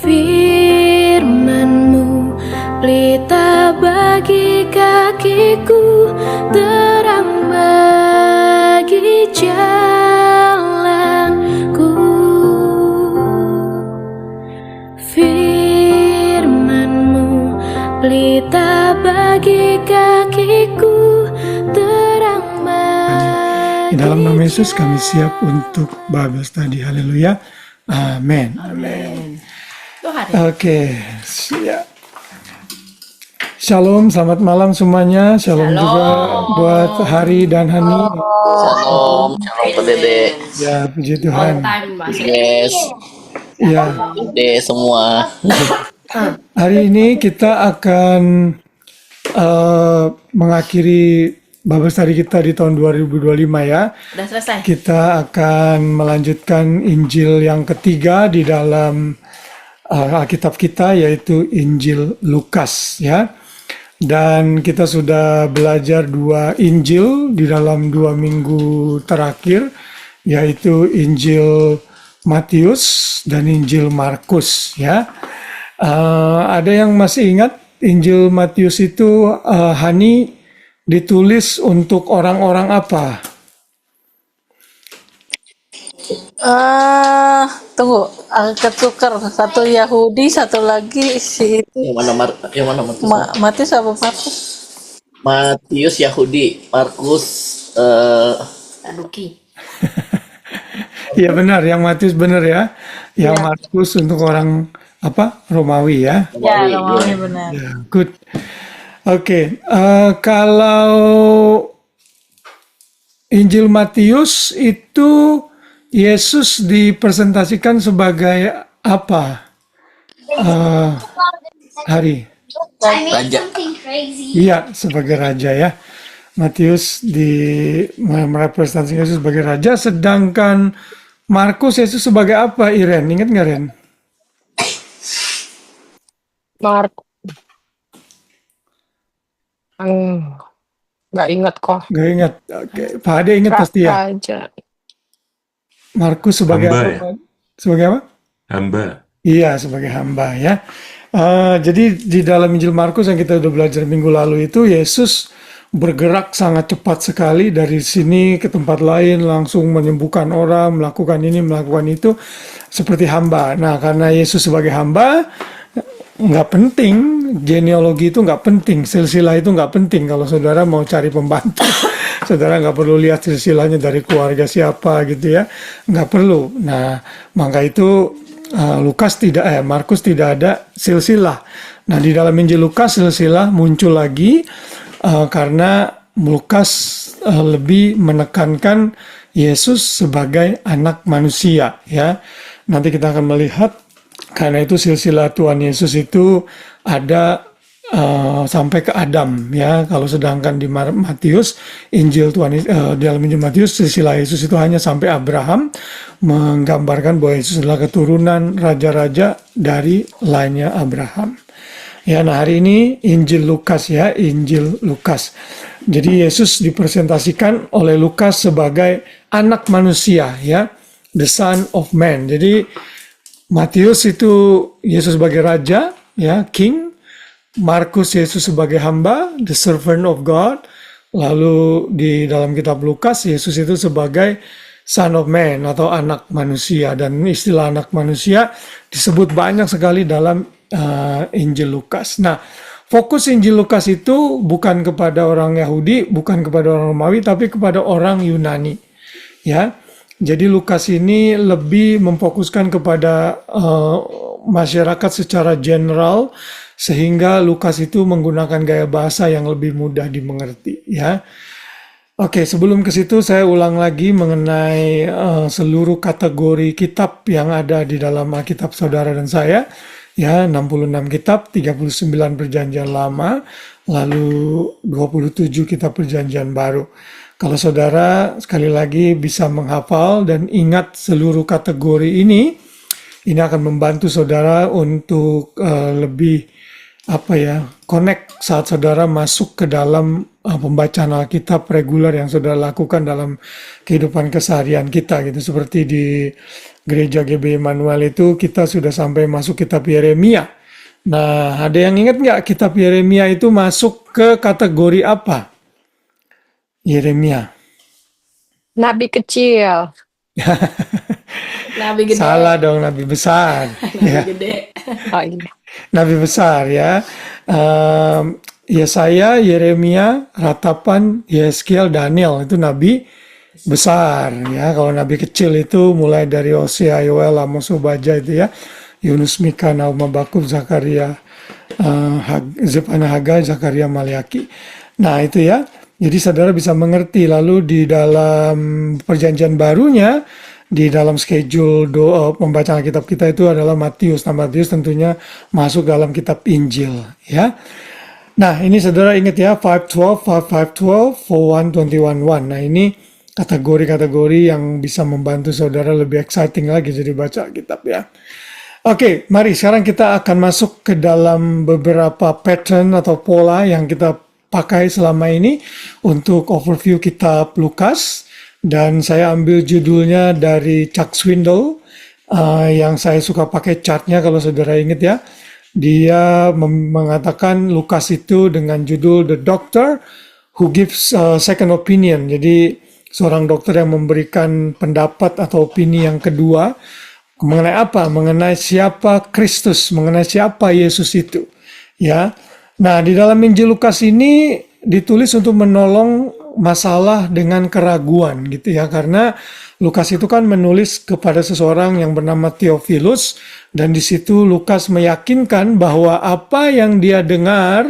Firman-Mu pelita bagi kakiku, terang bagi jalanku. Firman-Mu pelita bagi kakiku, terang bagi. Di dalam nama Yesus kami siap untuk Bible study. Haleluya. Amin. Amin. Oke, siap. Shalom, selamat malam semuanya. Shalom juga buat Hari dan Hani. Shalom, shalom Pak Dede. Ya, puji Tuhan. Yes, Ya, Dede semua. hari ini kita akan mengakhiri Bible study kita di tahun 2025 ya. Udah selesai. Kita akan melanjutkan Injil yang ketiga di dalam Alkitab kita, yaitu Injil Lukas ya. Dan kita sudah belajar 2 Injil di dalam 2 minggu terakhir, yaitu Injil Matius dan Injil Markus ya. Ada yang masih ingat Injil Matius itu, Hani, ditulis untuk orang-orang apa? Tunggu, ketukar satu Yahudi, satu lagi si itu. Yang mana Matius? Matius apa Markus? Matius Yahudi, Markus Taduki. Iya benar, yang Matius benar ya. Yang Markus untuk orang apa? Romawi ya. Ya, Romawi. Romawi benar. Ya, good. Oke, kalau Injil Matius itu Yesus dipresentasikan sebagai apa? Hari. Raja. Iya, sebagai raja ya. Matius merepresentasikan Yesus sebagai raja, sedangkan Markus Yesus sebagai apa, Iren? Ingat nggak, Ren? Nggak ingat kok. Nggak ingat. Oke, Pak Ade ingat pasti ya. Aja. Markus sebagai Hamba apa? ya? Sebagai apa? Hamba. Iya, sebagai hamba ya. Jadi di dalam Injil Markus yang kita udah belajar minggu lalu itu, Yesus bergerak sangat cepat sekali dari sini ke tempat lain, langsung menyembuhkan orang, melakukan ini, melakukan itu, seperti hamba. Nah, karena Yesus sebagai hamba, nggak penting, genealogi itu nggak penting, silsilah itu nggak penting. Kalau saudara mau cari pembantu, saudara nggak perlu lihat silsilahnya dari keluarga siapa gitu ya, nggak perlu. Nah, maka itu Markus tidak ada silsilah. Nah, di dalam Injil Lukas silsilah muncul lagi karena Lukas lebih menekankan Yesus sebagai anak manusia ya. Nanti kita akan melihat. Karena itu silsilah Tuhan Yesus itu ada sampai ke Adam ya. Kalau sedangkan di Matius, di dalam Injil Matius silsilah Yesus itu hanya sampai Abraham, menggambarkan bahwa Yesus adalah keturunan raja-raja dari lainnya Abraham. Ya, nah hari ini Injil Lukas ya, Injil Lukas. Jadi Yesus dipresentasikan oleh Lukas sebagai anak manusia ya, the Son of Man. Jadi Matius itu Yesus sebagai raja, ya, king. Markus Yesus sebagai hamba, the servant of God. Lalu di dalam kitab Lukas, Yesus itu sebagai son of man atau anak manusia. Dan istilah anak manusia disebut banyak sekali dalam Injil Lukas. Nah, fokus Injil Lukas itu bukan kepada orang Yahudi, bukan kepada orang Romawi, tapi kepada orang Yunani. Ya. Jadi Lukas ini lebih memfokuskan kepada masyarakat secara general, sehingga Lukas itu menggunakan gaya bahasa yang lebih mudah dimengerti ya. Oke, sebelum ke situ saya ulang lagi mengenai seluruh kategori kitab yang ada di dalam Alkitab saudara dan saya. Ya, 66 kitab, 39 perjanjian lama, lalu 27 kitab perjanjian baru. Kalau saudara sekali lagi bisa menghafal dan ingat seluruh kategori ini akan membantu saudara untuk lebih connect saat saudara masuk ke dalam pembacaan Alkitab reguler yang saudara lakukan dalam kehidupan keseharian kita gitu. Seperti di gereja GB Emmanuel itu kita sudah sampai masuk kitab Yeremia. Nah, ada yang ingat nggak kitab Yeremia itu masuk ke kategori apa? Yeremia. Nabi kecil. Nabi gede. Salah dong, nabi besar. Ya. Nabi gede. Oh iya. Nabi besar ya. Yesaya, Yeremia, Ratapan, Yeskiel, Daniel itu nabi besar ya. Kalau nabi kecil itu mulai dari Hosea, Yoel, Amos, Obadja itu ya. Yunus, Mika, Nahum, Habakuk, Zakaria, Zephania, Hagai, Zakaria, Maliaki. Nah itu ya. Jadi saudara bisa mengerti. Lalu di dalam perjanjian barunya, di dalam schedule pembacaan kitab kita itu adalah Matius. Nah Matius tentunya masuk dalam kitab Injil ya. Nah ini saudara ingat ya 512, 5512, 412, 1. Nah ini kategori-kategori yang bisa membantu saudara lebih exciting lagi jadi baca kitab ya. Oke, mari sekarang kita akan masuk ke dalam beberapa pattern atau pola yang kita pakai selama ini untuk overview kitab Lukas. Dan saya ambil judulnya dari Chuck Swindoll yang saya suka pakai chartnya kalau saudara ingat ya. Dia mengatakan Lukas itu dengan judul The Doctor Who Gives a Second Opinion. Jadi seorang dokter yang memberikan pendapat atau opini yang kedua mengenai apa? Mengenai siapa Kristus, mengenai siapa Yesus itu. Ya. Nah, di dalam Injil Lukas ini ditulis untuk menolong masalah dengan keraguan gitu ya, karena Lukas itu kan menulis kepada seseorang yang bernama Theophilus, dan di situ Lukas meyakinkan bahwa apa yang dia dengar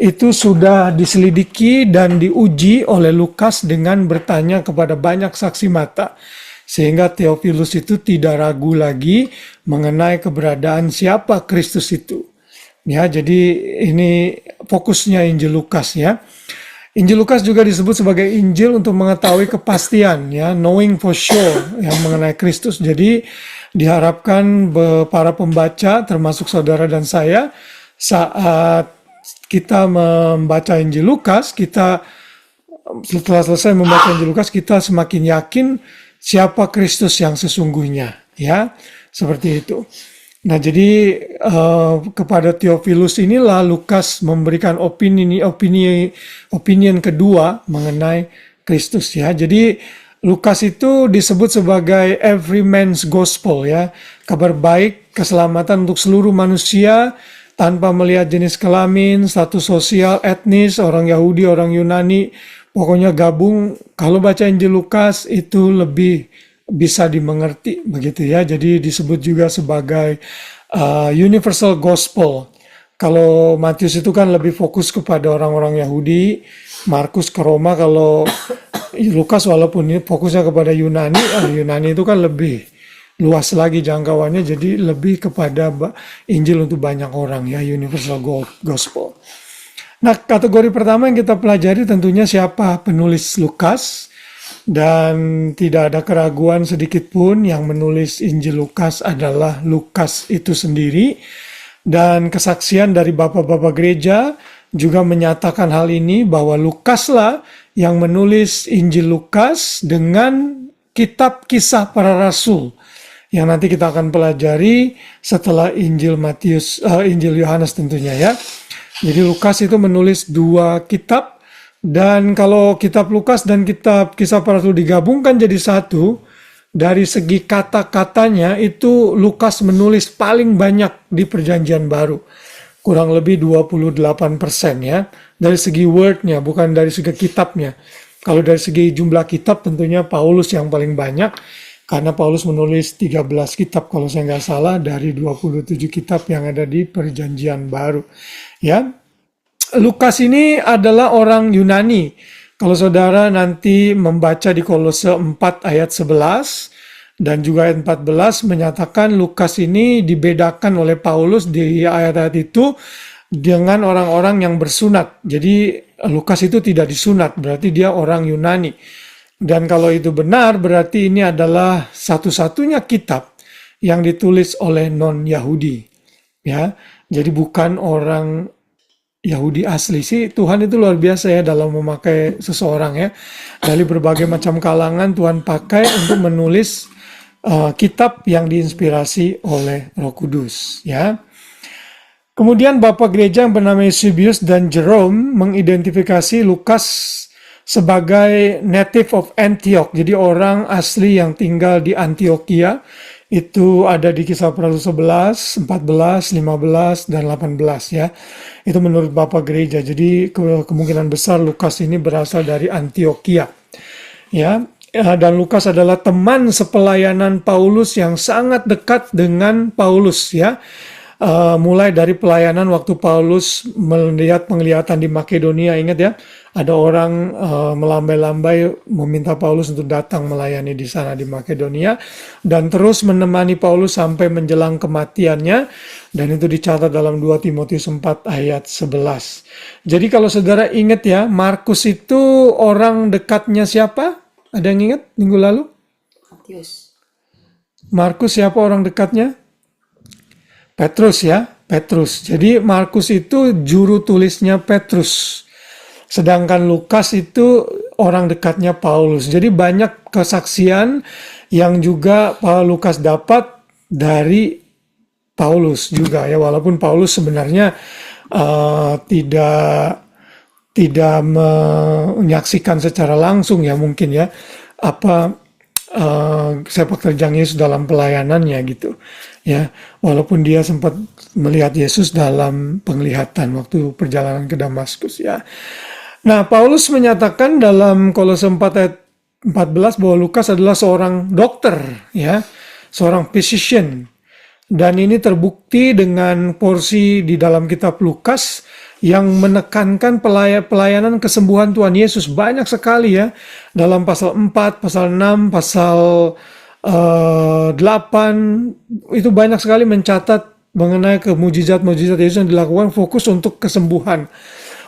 itu sudah diselidiki dan diuji oleh Lukas dengan bertanya kepada banyak saksi mata, sehingga Theophilus itu tidak ragu lagi mengenai keberadaan siapa Kristus itu. Ya, jadi ini fokusnya Injil Lukas ya. Injil Lukas juga disebut sebagai Injil untuk mengetahui kepastian ya, knowing for sure yang mengenai Kristus. Jadi diharapkan para pembaca termasuk saudara dan saya saat kita membaca Injil Lukas, kita setelah selesai membaca Injil Lukas kita semakin yakin siapa Kristus yang sesungguhnya ya, seperti itu. Nah jadi kepada Theophilus inilah Lukas memberikan opinion kedua mengenai Kristus ya. Jadi Lukas itu disebut sebagai every man's gospel ya, kabar baik keselamatan untuk seluruh manusia tanpa melihat jenis kelamin, status sosial, etnis, orang Yahudi, orang Yunani, pokoknya gabung. Kalau baca Injil Lukas itu lebih bisa dimengerti begitu ya. Jadi disebut juga sebagai universal gospel. Kalau Matius itu kan lebih fokus kepada orang-orang Yahudi, Markus ke Roma. Kalau Lukas walaupun ini fokusnya kepada Yunani, Yunani itu kan lebih luas lagi jangkauannya, jadi lebih kepada Injil untuk banyak orang ya, universal gospel. Nah kategori pertama yang kita pelajari tentunya siapa penulis Lukas. Dan tidak ada keraguan sedikit pun yang menulis Injil Lukas adalah Lukas itu sendiri. Dan kesaksian dari bapak-bapak gereja juga menyatakan hal ini, bahwa Lukaslah yang menulis Injil Lukas dengan kitab kisah para rasul yang nanti kita akan pelajari setelah Injil Yohanes tentunya ya. Jadi Lukas itu menulis 2 kitab. Dan kalau kitab Lukas dan kitab kisah para rasul digabungkan jadi satu, dari segi kata-katanya itu Lukas menulis paling banyak di perjanjian baru. Kurang lebih 28% ya. Dari segi wordnya, bukan dari segi kitabnya. Kalau dari segi jumlah kitab tentunya Paulus yang paling banyak. Karena Paulus menulis 13 kitab kalau saya nggak salah dari 27 kitab yang ada di perjanjian baru. Ya. Lukas ini adalah orang Yunani. Kalau saudara nanti membaca di Kolose 4 ayat 11 dan juga ayat 14 menyatakan Lukas ini dibedakan oleh Paulus di ayat-ayat itu dengan orang-orang yang bersunat. Jadi Lukas itu tidak disunat, berarti dia orang Yunani. Dan kalau itu benar, berarti ini adalah satu-satunya kitab yang ditulis oleh non-Yahudi. Ya, jadi bukan orang Yahudi asli sih. Tuhan itu luar biasa ya dalam memakai seseorang ya. Dari berbagai macam kalangan Tuhan pakai untuk menulis kitab yang diinspirasi oleh Roh Kudus ya. Kemudian Bapak Gereja yang bernama Eusebius dan Jerome mengidentifikasi Lukas sebagai native of Antioch. Jadi orang asli yang tinggal di Antioquia. Itu ada di Kisah Para Rasul 11, 14, 15, dan 18 ya. Itu menurut Bapak Gereja. Jadi kemungkinan besar Lukas ini berasal dari Antioquia. Ya, dan Lukas adalah teman sepelayanan Paulus yang sangat dekat dengan Paulus ya. Mulai dari pelayanan waktu Paulus melihat penglihatan di Makedonia, ingat ya, ada orang melambai-lambai meminta Paulus untuk datang melayani di sana di Makedonia, dan terus menemani Paulus sampai menjelang kematiannya, dan itu dicatat dalam 2 Timotius 4 ayat 11. Jadi kalau saudara ingat ya, Markus itu orang dekatnya siapa? Ada yang ingat minggu lalu? Markus siapa orang dekatnya? Petrus ya, Petrus. Jadi Markus itu juru tulisnya Petrus. Sedangkan Lukas itu orang dekatnya Paulus. Jadi banyak kesaksian yang juga Lukas dapat dari Paulus juga ya. Walaupun Paulus sebenarnya tidak menyaksikan secara langsung ya mungkin ya sepak terjang Yesus dalam pelayanannya gitu ya, walaupun dia sempat melihat Yesus dalam penglihatan waktu perjalanan ke Damaskus ya. Nah, Paulus menyatakan dalam Kolose 4 ayat 14 bahwa Lukas adalah seorang dokter ya, seorang physician, dan ini terbukti dengan porsi di dalam kitab Lukas yang menekankan pelayanan kesembuhan Tuhan Yesus banyak sekali ya. Dalam pasal 4, pasal 6, pasal 8 itu banyak sekali mencatat mengenai mujizat-mujizat Yesus yang dilakukan fokus untuk kesembuhan.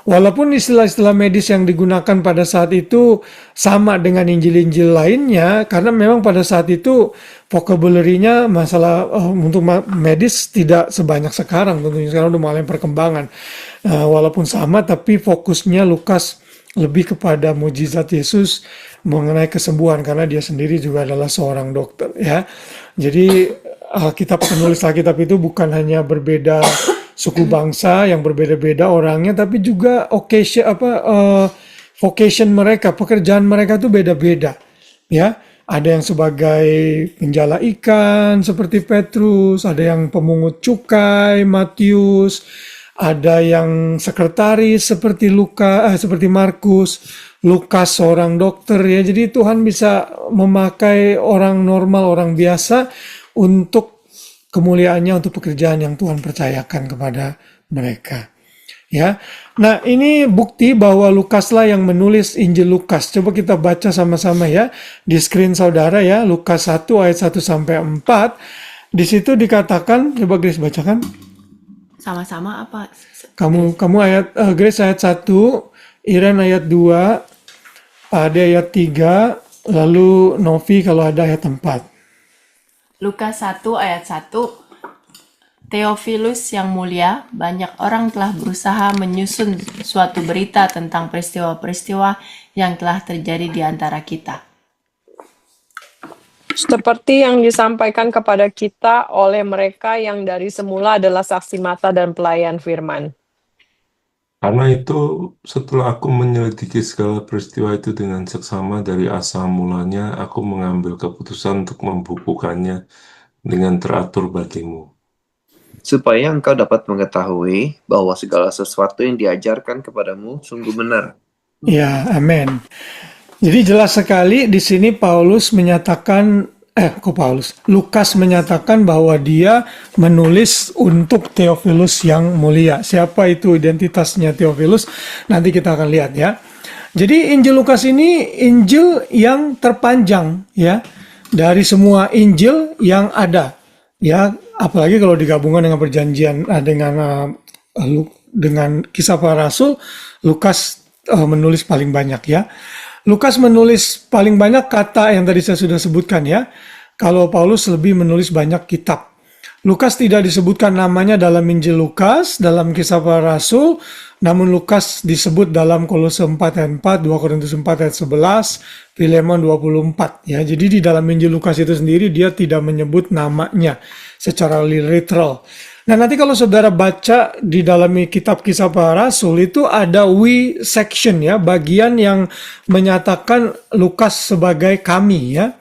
Walaupun istilah-istilah medis yang digunakan pada saat itu sama dengan Injil-Injil lainnya, karena memang pada saat itu vocabulary-nya masalah untuk medis tidak sebanyak sekarang, tentunya sekarang udah mulai perkembangan. Walaupun sama, tapi fokusnya Lukas lebih kepada mujizat Yesus mengenai kesembuhan, karena dia sendiri juga adalah seorang dokter ya. Jadi kitab penulis Alkitab itu bukan hanya berbeda suku bangsa yang berbeda-beda orangnya, tapi juga vocation mereka, pekerjaan mereka itu beda-beda ya. Ada yang sebagai penjala ikan seperti Petrus, ada yang pemungut cukai Matius, ada yang sekretaris seperti seperti Markus, Lukas seorang dokter ya. Jadi Tuhan bisa memakai orang normal, orang biasa untuk kemuliaannya, untuk pekerjaan yang Tuhan percayakan kepada mereka. Ya. Nah, ini bukti bahwa Lukaslah yang menulis Injil Lukas. Coba kita baca sama-sama ya di screen saudara ya, Lukas 1 ayat 1 sampai 4. Di situ dikatakan, coba Grace bacakan. Sama-sama apa? Kamu ayat Grace ayat 1, Iren ayat 2, Ade ayat 3, lalu Novi kalau ada ayat 4. Lukas 1 ayat 1. Theophilus yang mulia, banyak orang telah berusaha menyusun suatu berita tentang peristiwa-peristiwa yang telah terjadi di antara kita. Seperti yang disampaikan kepada kita oleh mereka yang dari semula adalah saksi mata dan pelayan firman. Karena itu, setelah aku menyelidiki segala peristiwa itu dengan seksama dari asal mulanya, aku mengambil keputusan untuk membukukannya dengan teratur bagimu. Supaya engkau dapat mengetahui bahwa segala sesuatu yang diajarkan kepadamu sungguh benar. Ya, amin. Jadi jelas sekali di sini Lukas menyatakan bahwa dia menulis untuk Theophilus yang mulia. Siapa itu identitasnya Theophilus? Nanti kita akan lihat ya. Jadi Injil Lukas ini Injil yang terpanjang ya dari semua Injil yang ada. Ya, apalagi kalau digabungkan dengan perjanjian dengan Kisah Para Rasul, Lukas menulis paling banyak ya. Lukas menulis paling banyak kata yang tadi saya sudah sebutkan ya. Kalau Paulus lebih menulis banyak kitab. Lukas tidak disebutkan namanya dalam Injil Lukas, dalam Kisah Para Rasul, namun Lukas disebut dalam Kolose 4 ayat 4, 2 Korintus 4 ayat 11, Filemon 24. Ya, jadi di dalam Injil Lukas itu sendiri dia tidak menyebut namanya secara literal. Nah, nanti kalau saudara baca di dalam kitab Kisah Para Rasul itu ada we section ya, bagian yang menyatakan Lukas sebagai kami ya.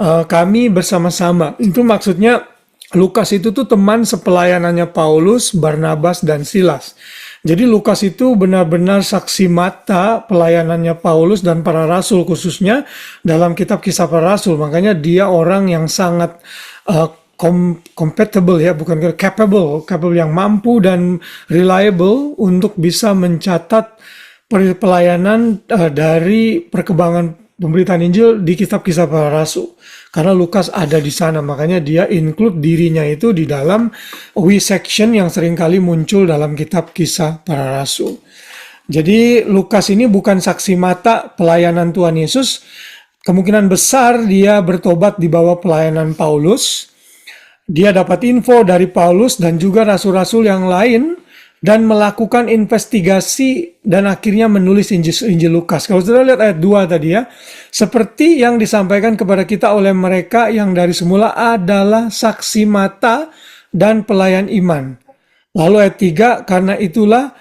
Kami bersama-sama. Itu maksudnya Lukas itu tuh teman sepelayanannya Paulus, Barnabas, dan Silas. Jadi Lukas itu benar-benar saksi mata pelayanannya Paulus dan para rasul khususnya dalam kitab Kisah Para Rasul. Makanya dia orang yang sangat compatible ya, bukan capable yang mampu dan reliable untuk bisa mencatat pelayanan dari perkembangan pemberitaan Injil di kitab Kisah Para Rasul. Karena Lukas ada di sana, makanya dia include dirinya itu di dalam we section yang seringkali muncul dalam kitab Kisah Para Rasul. Jadi Lukas ini bukan saksi mata pelayanan Tuhan Yesus. Kemungkinan besar dia bertobat di bawah pelayanan Paulus. Dia dapat info dari Paulus dan juga rasul-rasul yang lain dan melakukan investigasi dan akhirnya menulis Injil Lukas. Kalau saudara lihat ayat 2 tadi ya, seperti yang disampaikan kepada kita oleh mereka yang dari semula adalah saksi mata dan pelayan iman. Lalu ayat 3, karena itulah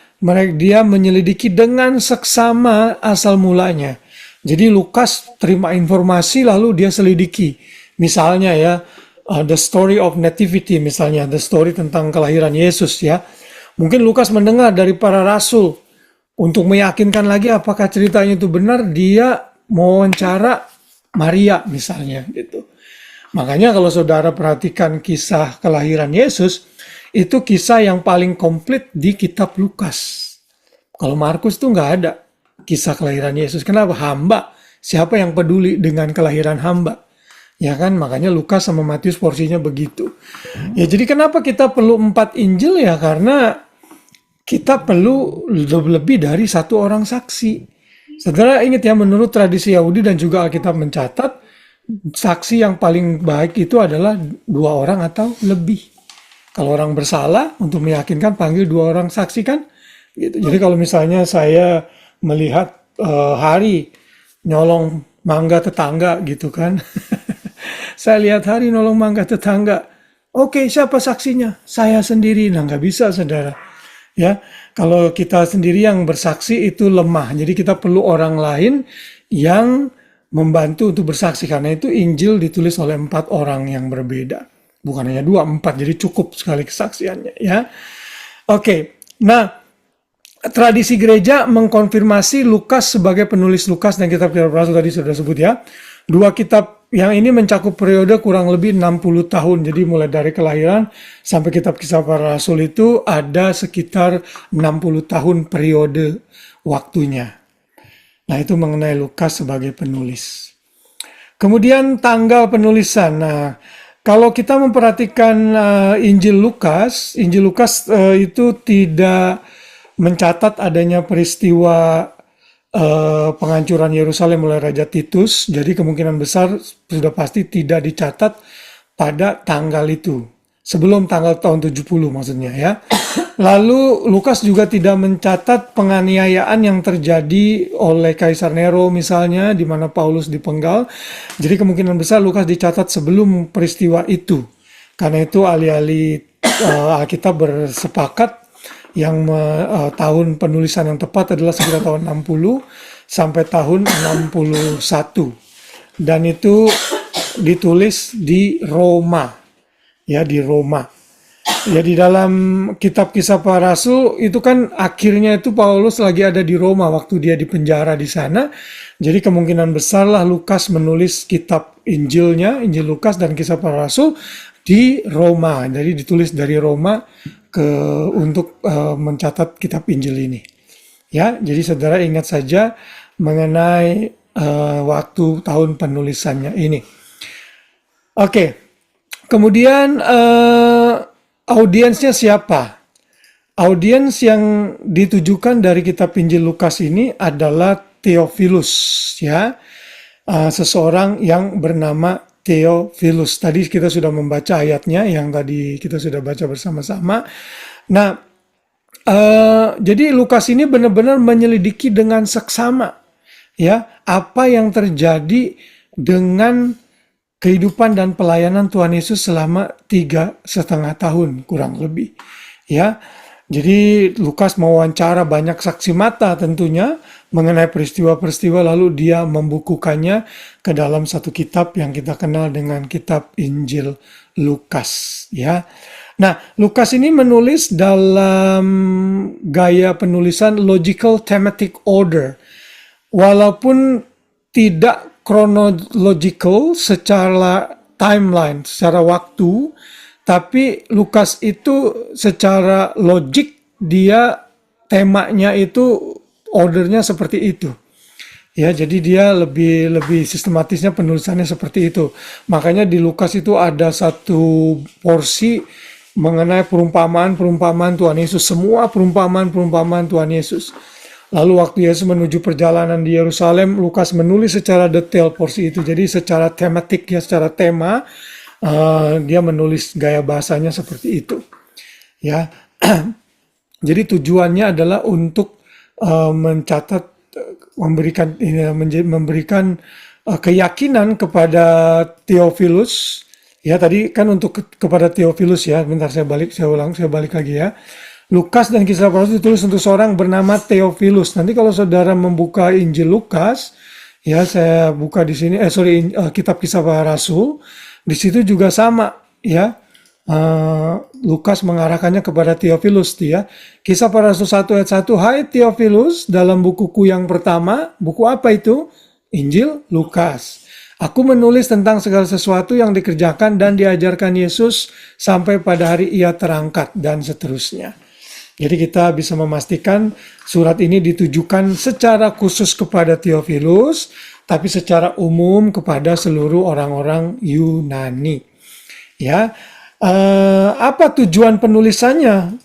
dia menyelidiki dengan seksama asal mulanya. Jadi Lukas terima informasi lalu dia selidiki. Misalnya ya, the story of nativity misalnya, the story tentang kelahiran Yesus ya. Mungkin Lukas mendengar dari para rasul untuk meyakinkan lagi apakah ceritanya itu benar, dia mewawancara Maria misalnya gitu. Makanya kalau saudara perhatikan kisah kelahiran Yesus, itu kisah yang paling komplit di kitab Lukas. Kalau Markus tuh nggak ada kisah kelahiran Yesus. Kenapa? Hamba. Siapa yang peduli dengan kelahiran hamba? Ya kan, makanya Lukas sama Matius porsinya begitu. Ya jadi kenapa kita perlu 4 Injil ya? Karena kita perlu lebih dari 1 orang saksi. Saudara ingat ya, menurut tradisi Yahudi dan juga Alkitab mencatat, saksi yang paling baik itu adalah 2 orang atau lebih. Kalau orang bersalah, untuk meyakinkan panggil 2 orang saksi kan? Gitu. Jadi kalau misalnya saya melihat Hari nyolong mangga tetangga gitu kan. Saya lihat Hari nolong mangga tetangga. Oke, siapa saksinya? Saya sendiri. Nah, nggak bisa, saudara. Ya, kalau kita sendiri yang bersaksi itu lemah. Jadi kita perlu orang lain yang membantu untuk bersaksi. Karena itu Injil ditulis oleh 4 orang yang berbeda. Bukan hanya 2, 4. Jadi cukup sekali kesaksiannya. Ya, oke. Nah, tradisi gereja mengkonfirmasi Lukas sebagai penulis Lukas dan kitab Kisah Para Rasul tadi sudah sebut ya. 2 kitab yang ini mencakup periode kurang lebih 60 tahun. Jadi mulai dari kelahiran sampai kitab Kisah Para Rasul itu ada sekitar 60 tahun periode waktunya. Nah, itu mengenai Lukas sebagai penulis. Kemudian tanggal penulisan. Nah, kalau kita memperhatikan Injil Lukas itu tidak mencatat adanya peristiwa penghancuran Yerusalem oleh Raja Titus. Jadi kemungkinan besar sudah pasti tidak dicatat pada tanggal itu. Sebelum tanggal tahun 70 maksudnya ya. Lalu Lukas juga tidak mencatat penganiayaan yang terjadi oleh Kaisar Nero misalnya, di mana Paulus dipenggal. Jadi kemungkinan besar Lukas dicatat sebelum peristiwa itu. Karena itu ahli-ahli Alkitab bersepakat yang tahun penulisan yang tepat adalah sekitar tahun 60 sampai tahun 61. Dan itu ditulis di Roma. Ya, di Roma. Ya, di dalam kitab Kisah Para Rasul itu kan akhirnya itu Paulus lagi ada di Roma waktu dia dipenjara di sana. Jadi kemungkinan besarlah Lukas menulis kitab Injilnya, Injil Lukas dan Kisah Para Rasul di Roma. Jadi ditulis dari Roma untuk mencatat kitab Injil ini. Ya, jadi saudara ingat saja mengenai waktu tahun penulisannya ini. Oke. Kemudian audiensnya siapa? Audiens yang ditujukan dari kitab Injil Lukas ini adalah Theophilus, ya. Seseorang yang bernama Theophilus. Tadi kita sudah membaca ayatnya yang tadi kita sudah baca bersama-sama. Nah, jadi Lukas ini benar-benar menyelidiki dengan seksama ya apa yang terjadi dengan kehidupan dan pelayanan Tuhan Yesus selama 3,5 tahun kurang lebih ya. Jadi Lukas mewawancara banyak saksi mata tentunya mengenai peristiwa-peristiwa, lalu dia membukukannya ke dalam satu kitab yang kita kenal dengan kitab Injil Lukas ya. Nah, Lukas ini menulis dalam gaya penulisan logical thematic order. Walaupun tidak chronological secara timeline, secara waktu, tapi Lukas itu secara logik dia temanya itu ordernya seperti itu. Ya, jadi dia lebih sistematisnya penulisannya seperti itu. Makanya di Lukas itu ada satu porsi mengenai perumpamaan Tuhan Yesus, semua perumpamaan Tuhan Yesus. Lalu waktu Yesus menuju perjalanan di Yerusalem, Lukas menulis secara detail porsi itu. Jadi secara tematik ya, secara tema dia menulis gaya bahasanya seperti itu. Ya, jadi tujuannya adalah untuk mencatat, memberikan keyakinan kepada Theophilus. Ya, tadi kan untuk kepada Theophilus ya. Bentar saya balik lagi ya. Lukas dan Kisah Para Rasul ditulis untuk seorang bernama Theophilus. Nanti kalau saudara membuka Injil Lukas, ya saya buka di sini, kitab Kisah Para Rasul, di situ juga sama, ya. Lukas mengarahkannya kepada Theophilus, ya. Kisah Para Rasul 1 ayat 1, hai Theophilus, dalam bukuku yang pertama, buku apa itu? Injil Lukas. Aku menulis tentang segala sesuatu yang dikerjakan dan diajarkan Yesus sampai pada hari ia terangkat dan seterusnya. Jadi kita bisa memastikan surat ini ditujukan secara khusus kepada Theophilus, tapi secara umum kepada seluruh orang-orang Yunani. Ya, apa tujuan penulisannya?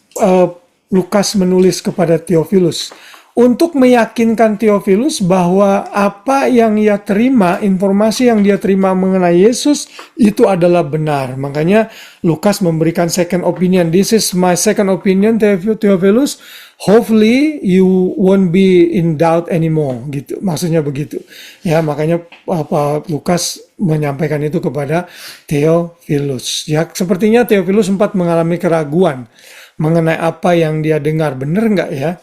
Lukas menulis kepada Theophilus untuk meyakinkan Theophilus bahwa apa yang ia terima, informasi yang dia terima mengenai Yesus itu adalah benar. Makanya Lukas memberikan second opinion. This is my second opinion, Theophilus. Hopefully you won't be in doubt anymore. Gitu, maksudnya begitu. Ya, makanya Lukas menyampaikan itu kepada Theophilus. Ya, sepertinya Theophilus sempat mengalami keraguan mengenai apa yang dia dengar. Benar nggak ya?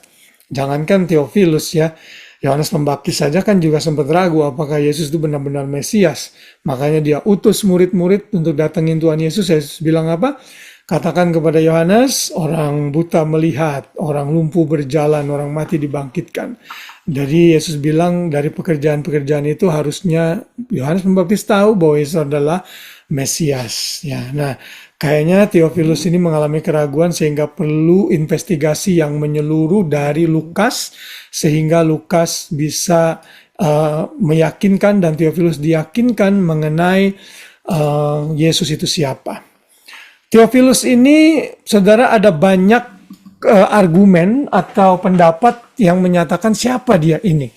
Jangankan Theophilus ya, Yohanes Pembaptis saja kan juga sempat ragu apakah Yesus itu benar-benar Mesias. Makanya dia utus murid-murid untuk datengin Tuhan Yesus. Yesus bilang apa? Katakan kepada Yohanes, orang buta melihat, orang lumpuh berjalan, orang mati dibangkitkan. Jadi Yesus bilang dari pekerjaan-pekerjaan itu harusnya Yohanes Pembaptis tahu bahwa Yesus adalah Mesias. Ya, nah kayaknya Theophilus ini mengalami keraguan sehingga perlu investigasi yang menyeluruh dari Lukas sehingga Lukas bisa meyakinkan dan Theophilus diyakinkan mengenai Yesus itu siapa. Theophilus ini, saudara, ada banyak argumen atau pendapat yang menyatakan siapa dia ini.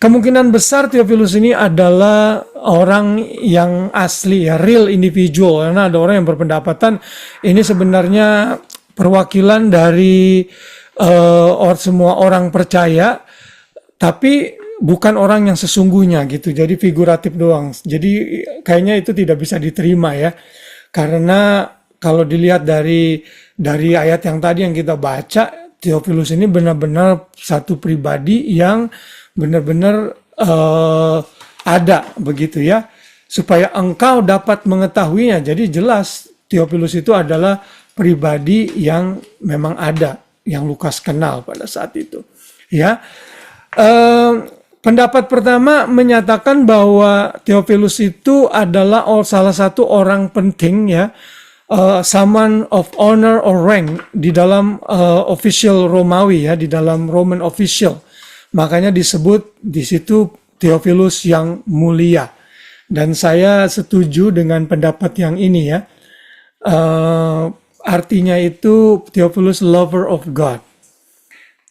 Kemungkinan besar Theophilus ini adalah orang yang asli, ya, real individual. Karena ada orang yang berpendapatan ini sebenarnya perwakilan dari semua orang percaya, tapi bukan orang yang sesungguhnya gitu. Jadi figuratif doang. Jadi kayaknya itu tidak bisa diterima ya. Karena kalau dilihat dari ayat yang tadi yang kita baca, Theophilus ini benar-benar satu pribadi yang benar-benar ada begitu ya, supaya engkau dapat mengetahuinya. Jadi jelas Theophilus itu adalah pribadi yang memang ada, yang Lukas kenal pada saat itu. Ya, pendapat pertama menyatakan bahwa Theophilus itu adalah salah satu orang penting ya, someone of honor or rank di dalam official Romawi ya, di dalam Roman official. Makanya disebut di situ Theophilus yang mulia. Dan saya setuju dengan pendapat yang ini ya. Artinya itu Theophilus lover of God.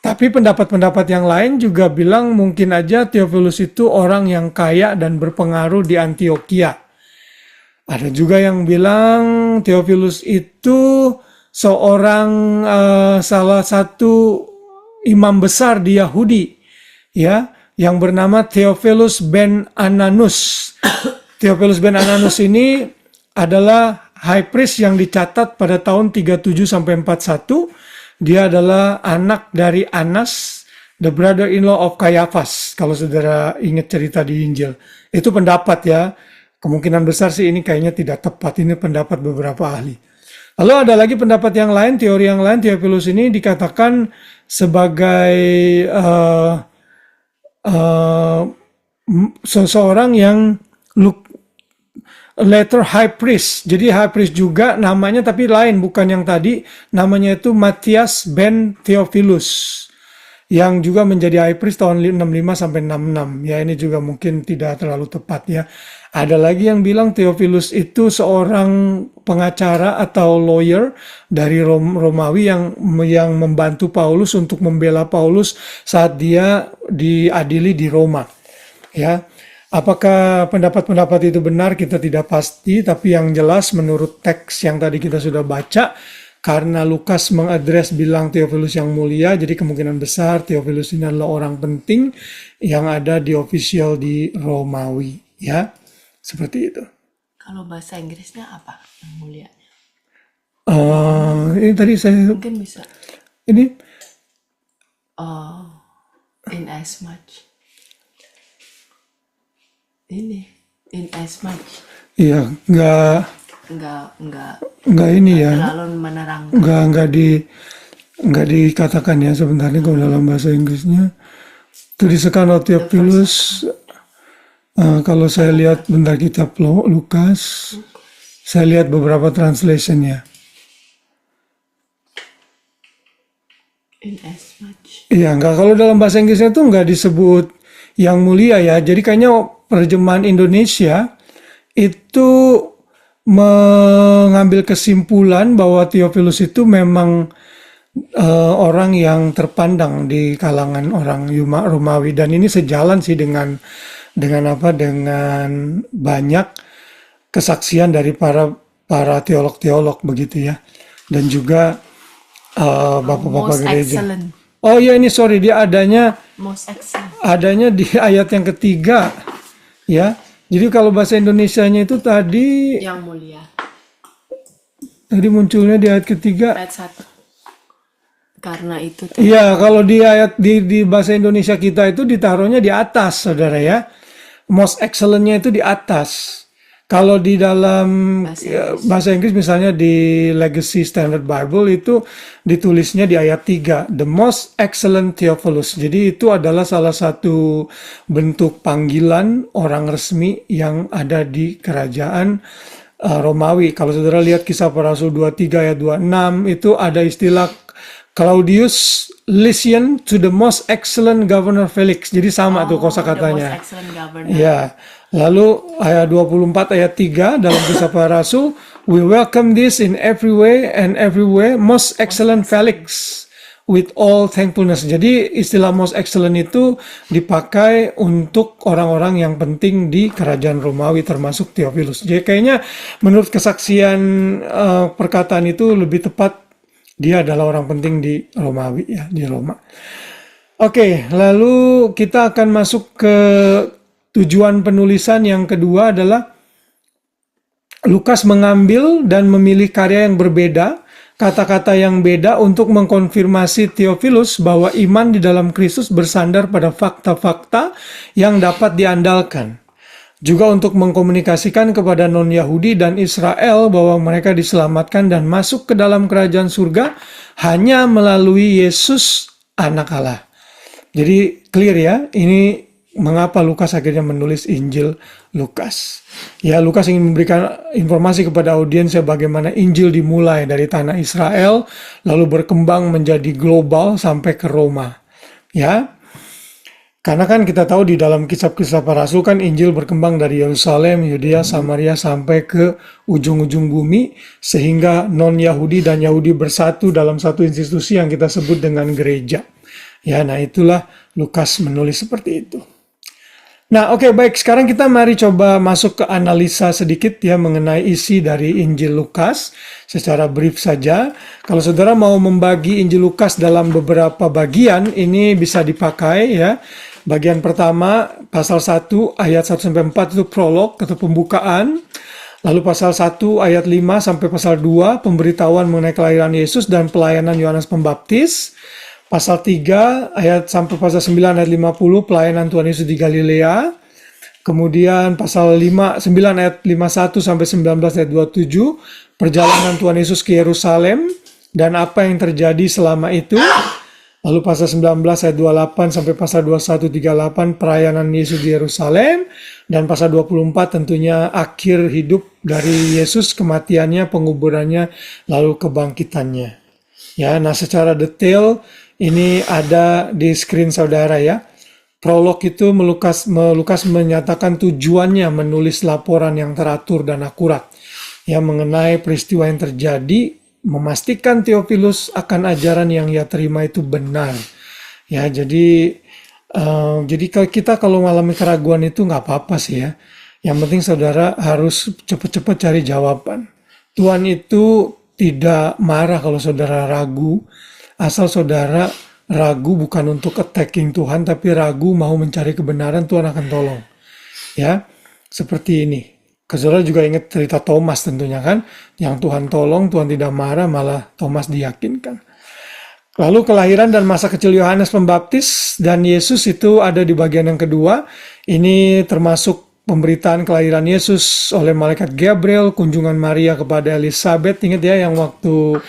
Tapi pendapat-pendapat yang lain juga bilang mungkin aja Theophilus itu orang yang kaya dan berpengaruh di Antioquia. Ada juga yang bilang Theophilus itu seorang salah satu imam besar di Yahudi, ya, yang bernama Theophilus ben Ananus. Theophilus ben Ananus ini adalah high priest yang dicatat pada tahun 37 sampai 41. Dia adalah anak dari Anas, the brother-in-law of Caiaphas, kalau saudara ingat cerita di Injil. Itu pendapat ya. Kemungkinan besar sih ini kayaknya tidak tepat. Ini pendapat beberapa ahli. Lalu ada lagi pendapat yang lain, teori yang lain. Theophilus ini dikatakan sebagai seseorang yang later high priest. Jadi high priest juga namanya tapi lain, bukan yang tadi. Namanya itu Matthias ben Theophilus, yang juga menjadi high priest tahun 65 sampai 66. Ya, ini juga mungkin tidak terlalu tepat ya. Ada lagi yang bilang Theophilus itu seorang pengacara atau lawyer dari Romawi yang membantu Paulus untuk membela Paulus saat dia diadili di Roma. Ya. Apakah pendapat-pendapat itu benar, kita tidak pasti, tapi yang jelas menurut teks yang tadi kita sudah baca, karena Lukas mengadres bilang Theophilus yang mulia, jadi kemungkinan besar Theophilus ini adalah orang penting yang ada di official di Romawi, ya, seperti itu. Kalau bahasa Inggrisnya apa yang mulia? Ini tadi saya Mungkin bisa ini in as much. In as much. iya Enggak nggak ini ya, terlalu menerangkan. nggak dikatakan ya sebenarnya kalau dalam bahasa Inggrisnya. Tulisan Theophilus, kalau saya lihat bentar kitab Lukas, saya lihat beberapa translationnya. In as much. Iya, nggak, kalau dalam bahasa Inggrisnya tuh nggak disebut yang mulia ya. Jadi kayaknya terjemahan Indonesia itu mengambil kesimpulan bahwa Theophilus itu memang orang yang terpandang di kalangan orang Romawi, dan ini sejalan sih dengan banyak kesaksian dari para teolog-teolog begitu ya, dan juga bapak-bapak Most gereja. excellent. Oh ya, ini sorry, dia Most excellent. adanya di ayat yang ketiga ya. Jadi kalau bahasa Indonesianya itu tadi Yang mulia. munculnya di ayat ketiga. Ayat 1. Karena itu Iya, kalau di ayat di bahasa Indonesia kita itu ditaruhnya di atas, saudara ya. Most excellent-nya itu di atas. Kalau di dalam bahasa Inggris misalnya di Legacy Standard Bible itu ditulisnya di ayat 3, the most excellent Theophilus. Jadi itu adalah salah satu bentuk panggilan orang resmi yang ada di kerajaan Romawi. Kalau saudara lihat Kisah Para Rasul 23 ayat 26 itu ada istilah Claudius Lysian to the most excellent governor Felix. Jadi sama tuh kosakatanya. Most excellent governor. Ya. Lalu ayat 24 ayat 3 dalam Kisah Para Rasul, we welcome this in every way and everywhere, most excellent Felix with all thankfulness. Jadi istilah most excellent itu dipakai untuk orang-orang yang penting di kerajaan Romawi termasuk Theophilus. Jadi kayaknya menurut kesaksian perkataan itu lebih tepat dia adalah orang penting di Romawi ya, di Roma. Oke, lalu kita akan masuk ke tujuan penulisan yang kedua adalah Lukas mengambil dan memilih karya yang berbeda, kata-kata yang beda untuk mengkonfirmasi Theophilus bahwa iman di dalam Kristus bersandar pada fakta-fakta yang dapat diandalkan. Juga untuk mengkomunikasikan kepada non-Yahudi dan Israel bahwa mereka diselamatkan dan masuk ke dalam kerajaan surga hanya melalui Yesus Anak Allah. Jadi clear ya, ini mengapa Lukas akhirnya menulis Injil Lukas. Ya, Lukas ingin memberikan informasi kepada audiensnya bagaimana Injil dimulai dari tanah Israel, lalu berkembang menjadi global sampai ke Roma. Ya, karena kan kita tahu di dalam kisah-kisah para rasul kan Injil berkembang dari Yerusalem, Yudea, Samaria sampai ke ujung-ujung bumi, sehingga non-Yahudi dan Yahudi bersatu dalam satu institusi yang kita sebut dengan gereja. Ya, nah itulah Lukas menulis seperti itu. Nah, oke, baik. Sekarang kita mari coba masuk ke analisa sedikit ya mengenai isi dari Injil Lukas secara brief saja. Kalau saudara mau membagi Injil Lukas dalam beberapa bagian, ini bisa dipakai ya. Bagian pertama, pasal 1 ayat 1 sampai 4 itu prolog atau pembukaan. Lalu pasal 1 ayat 5 sampai pasal 2 pemberitahuan mengenai kelahiran Yesus dan pelayanan Yohanes Pembaptis. Pasal 3 ayat sampai pasal 9 ayat 50 pelayanan Tuhan Yesus di Galilea. Kemudian pasal 9 ayat 51 sampai 19 ayat 27 perjalanan Tuhan Yesus ke Yerusalem dan apa yang terjadi selama itu. Lalu pasal 19 ayat 28 sampai pasal 21 38 pelayanan Yesus di Yerusalem dan pasal 24 tentunya akhir hidup dari Yesus, kematiannya, penguburannya, lalu kebangkitannya. Ya, nah secara detail ini ada di screen saudara ya. Prolog itu Lukas menyatakan tujuannya menulis laporan yang teratur dan akurat ya mengenai peristiwa yang terjadi, memastikan Theophilus akan ajaran yang ia terima itu benar. Ya, jadi kalau mengalami keraguan itu nggak apa-apa sih ya. Yang penting saudara harus cepat-cepat cari jawaban. Tuhan itu tidak marah kalau saudara ragu. Asal saudara ragu bukan untuk attacking Tuhan, tapi ragu mau mencari kebenaran, Tuhan akan tolong. Ya, seperti ini. Saudara juga ingat cerita Thomas tentunya kan, yang Tuhan tolong, Tuhan tidak marah, malah Thomas diyakinkan. Lalu kelahiran dan masa kecil Yohanes Pembaptis dan Yesus itu ada di bagian yang kedua. Ini termasuk pemberitaan kelahiran Yesus oleh malaikat Gabriel, kunjungan Maria kepada Elizabeth. Ingat ya yang waktu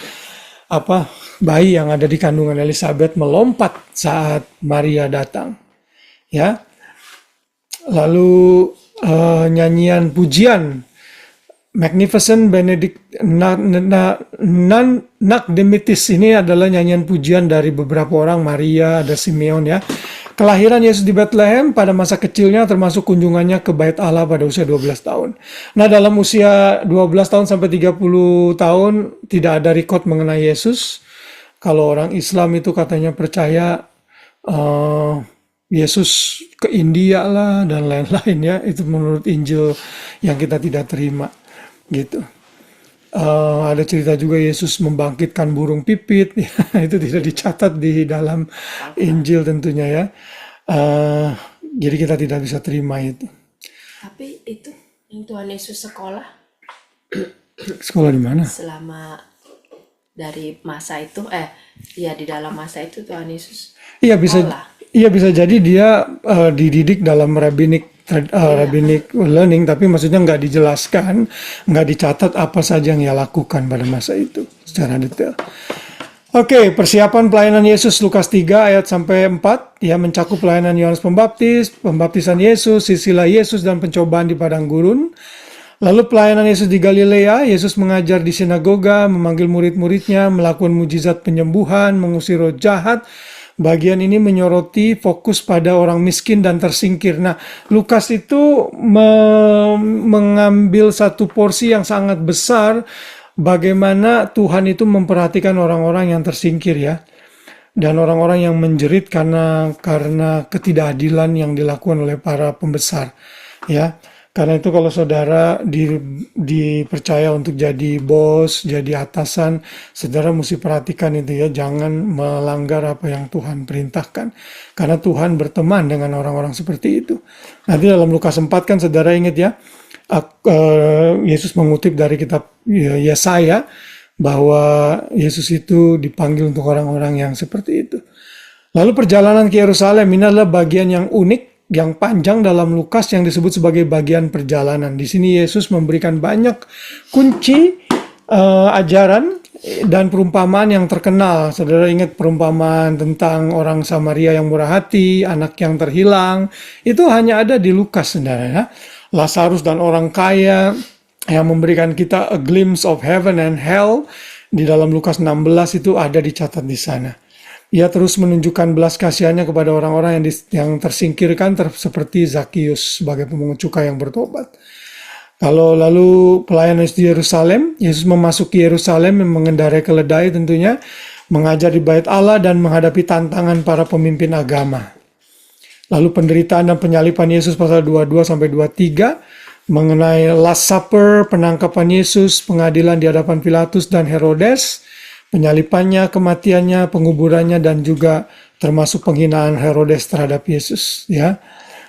bayi yang ada di kandungan Elizabeth melompat saat Maria datang. Ya. Lalu nyanyian pujian Magnificent Benedict Nunc Dimittis ini adalah nyanyian pujian dari beberapa orang, Maria, ada Simeon ya. Kelahiran Yesus di Bethlehem pada masa kecilnya termasuk kunjungannya ke Bait Allah pada usia 12 tahun. Nah, dalam usia 12 tahun sampai 30 tahun tidak ada record mengenai Yesus. Kalau orang Islam itu katanya percaya Yesus ke India lah dan lain-lain ya. Itu menurut Injil yang kita tidak terima gitu. Ada cerita juga Yesus membangkitkan burung pipit ya, itu tidak dicatat di dalam Injil tentunya ya. Jadi kita tidak bisa terima itu. Tapi itu yang Tuhan Yesus sekolah Sekolah di mana? selama dari masa itu di dalam masa itu Tuhan Yesus Iya bisa sekolah. bisa jadi dia dididik dalam rabbinic learning, tapi maksudnya nggak dijelaskan, nggak dicatat apa saja yang ia lakukan pada masa itu secara detail. Oke, persiapan pelayanan Yesus Lukas 3 ayat sampai 4 ya mencakup pelayanan Yohanes Pembaptis, pembaptisan Yesus, silsilah Yesus dan pencobaan di padang gurun. Lalu pelayanan Yesus di Galilea, Yesus mengajar di sinagoga, memanggil murid-muridnya, melakukan mujizat penyembuhan, mengusir roh jahat. Bagian ini menyoroti fokus pada orang miskin dan tersingkir. Nah, Lukas itu mengambil satu porsi yang sangat besar bagaimana Tuhan itu memperhatikan orang-orang yang tersingkir ya. Dan orang-orang yang menjerit karena ketidakadilan yang dilakukan oleh para pembesar ya. Karena itu kalau saudara dipercaya untuk jadi bos, jadi atasan, saudara mesti perhatikan itu ya, jangan melanggar apa yang Tuhan perintahkan. Karena Tuhan berteman dengan orang-orang seperti itu. Nanti dalam Lukas 4 kan saudara ingat ya, Yesus mengutip dari kitab Yesaya bahwa Yesus itu dipanggil untuk orang-orang yang seperti itu. Lalu perjalanan ke Yerusalem ini adalah bagian yang unik, yang panjang dalam Lukas yang disebut sebagai bagian perjalanan. Di sini Yesus memberikan banyak kunci ajaran dan perumpamaan yang terkenal. Saudara ingat perumpamaan tentang orang Samaria yang murah hati, anak yang terhilang. Itu hanya ada di Lukas, saudara ya. Lazarus dan orang kaya yang memberikan kita a glimpse of heaven and hell di dalam Lukas 16 itu ada dicatat di sana. Ia terus menunjukkan belas kasihannya kepada orang-orang yang tersingkirkan seperti Zakius sebagai pemungut cukai yang bertobat. Lalu pelayanan di Yerusalem, Yesus memasuki Yerusalem mengendarai keledai tentunya, mengajar di Bait Allah dan menghadapi tantangan para pemimpin agama. Lalu penderitaan dan penyaliban Yesus pasal 22 sampai 23, mengenai Last Supper, penangkapan Yesus, pengadilan di hadapan Pilatus dan Herodes, penyalipannya, kematiannya, penguburannya, dan juga termasuk penghinaan Herodes terhadap Yesus, ya.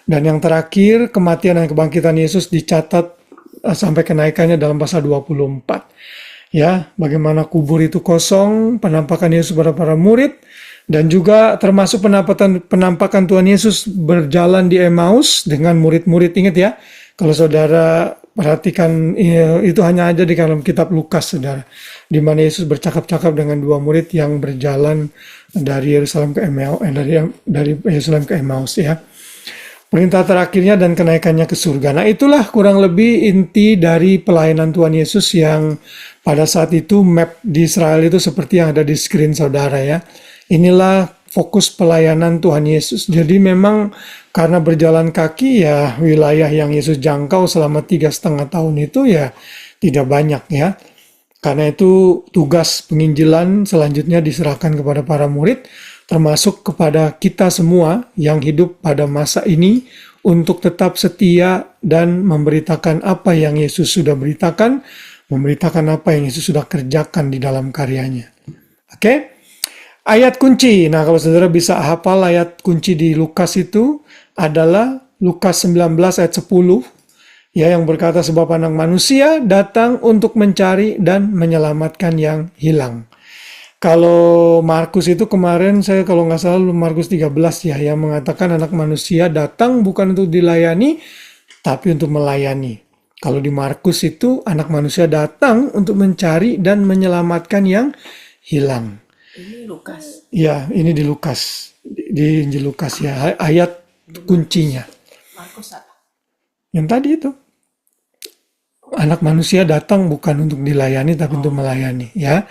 Dan yang terakhir, kematian dan kebangkitan Yesus dicatat sampai kenaikannya dalam pasal 24. Ya, bagaimana kubur itu kosong, penampakan Yesus kepada para murid, dan juga termasuk penampakan Tuhan Yesus berjalan di Emmaus dengan murid-murid. Ingat ya, kalau saudara perhatikan, itu hanya ada di dalam kitab Lukas, saudara, di mana Yesus bercakap-cakap dengan dua murid yang berjalan dari Yerusalem ke Emmaus, dari Yerusalem ke Emmaus, ya. Perintah terakhirnya dan kenaikannya ke surga. Nah, itulah kurang lebih inti dari pelayanan Tuhan Yesus yang pada saat itu map di Israel itu seperti yang ada di screen saudara, ya. Inilah fokus pelayanan Tuhan Yesus. Jadi memang karena berjalan kaki, ya wilayah yang Yesus jangkau selama 3,5 tahun itu ya tidak banyak, ya. Karena itu tugas penginjilan selanjutnya diserahkan kepada para murid, termasuk kepada kita semua yang hidup pada masa ini untuk tetap setia dan memberitakan apa yang Yesus sudah beritakan, memberitakan apa yang Yesus sudah kerjakan di dalam karyanya. Oke? Ayat kunci. Nah, kalau saudara bisa hafal ayat kunci di Lukas itu adalah Lukas 19 ayat 10, ya, yang berkata sebab Anak Manusia datang untuk mencari dan menyelamatkan yang hilang. Kalau Markus itu kemarin, saya kalau nggak salah Markus 13 ya, yang mengatakan Anak Manusia datang bukan untuk dilayani, tapi untuk melayani. Kalau di Markus itu Anak Manusia datang untuk mencari dan menyelamatkan yang hilang. Ini Lukas. Ya, ini di Lukas, di Injil Lukas ya, ayat kuncinya. Markus apa? Yang tadi itu. Anak Manusia datang bukan untuk dilayani, tapi untuk melayani, ya.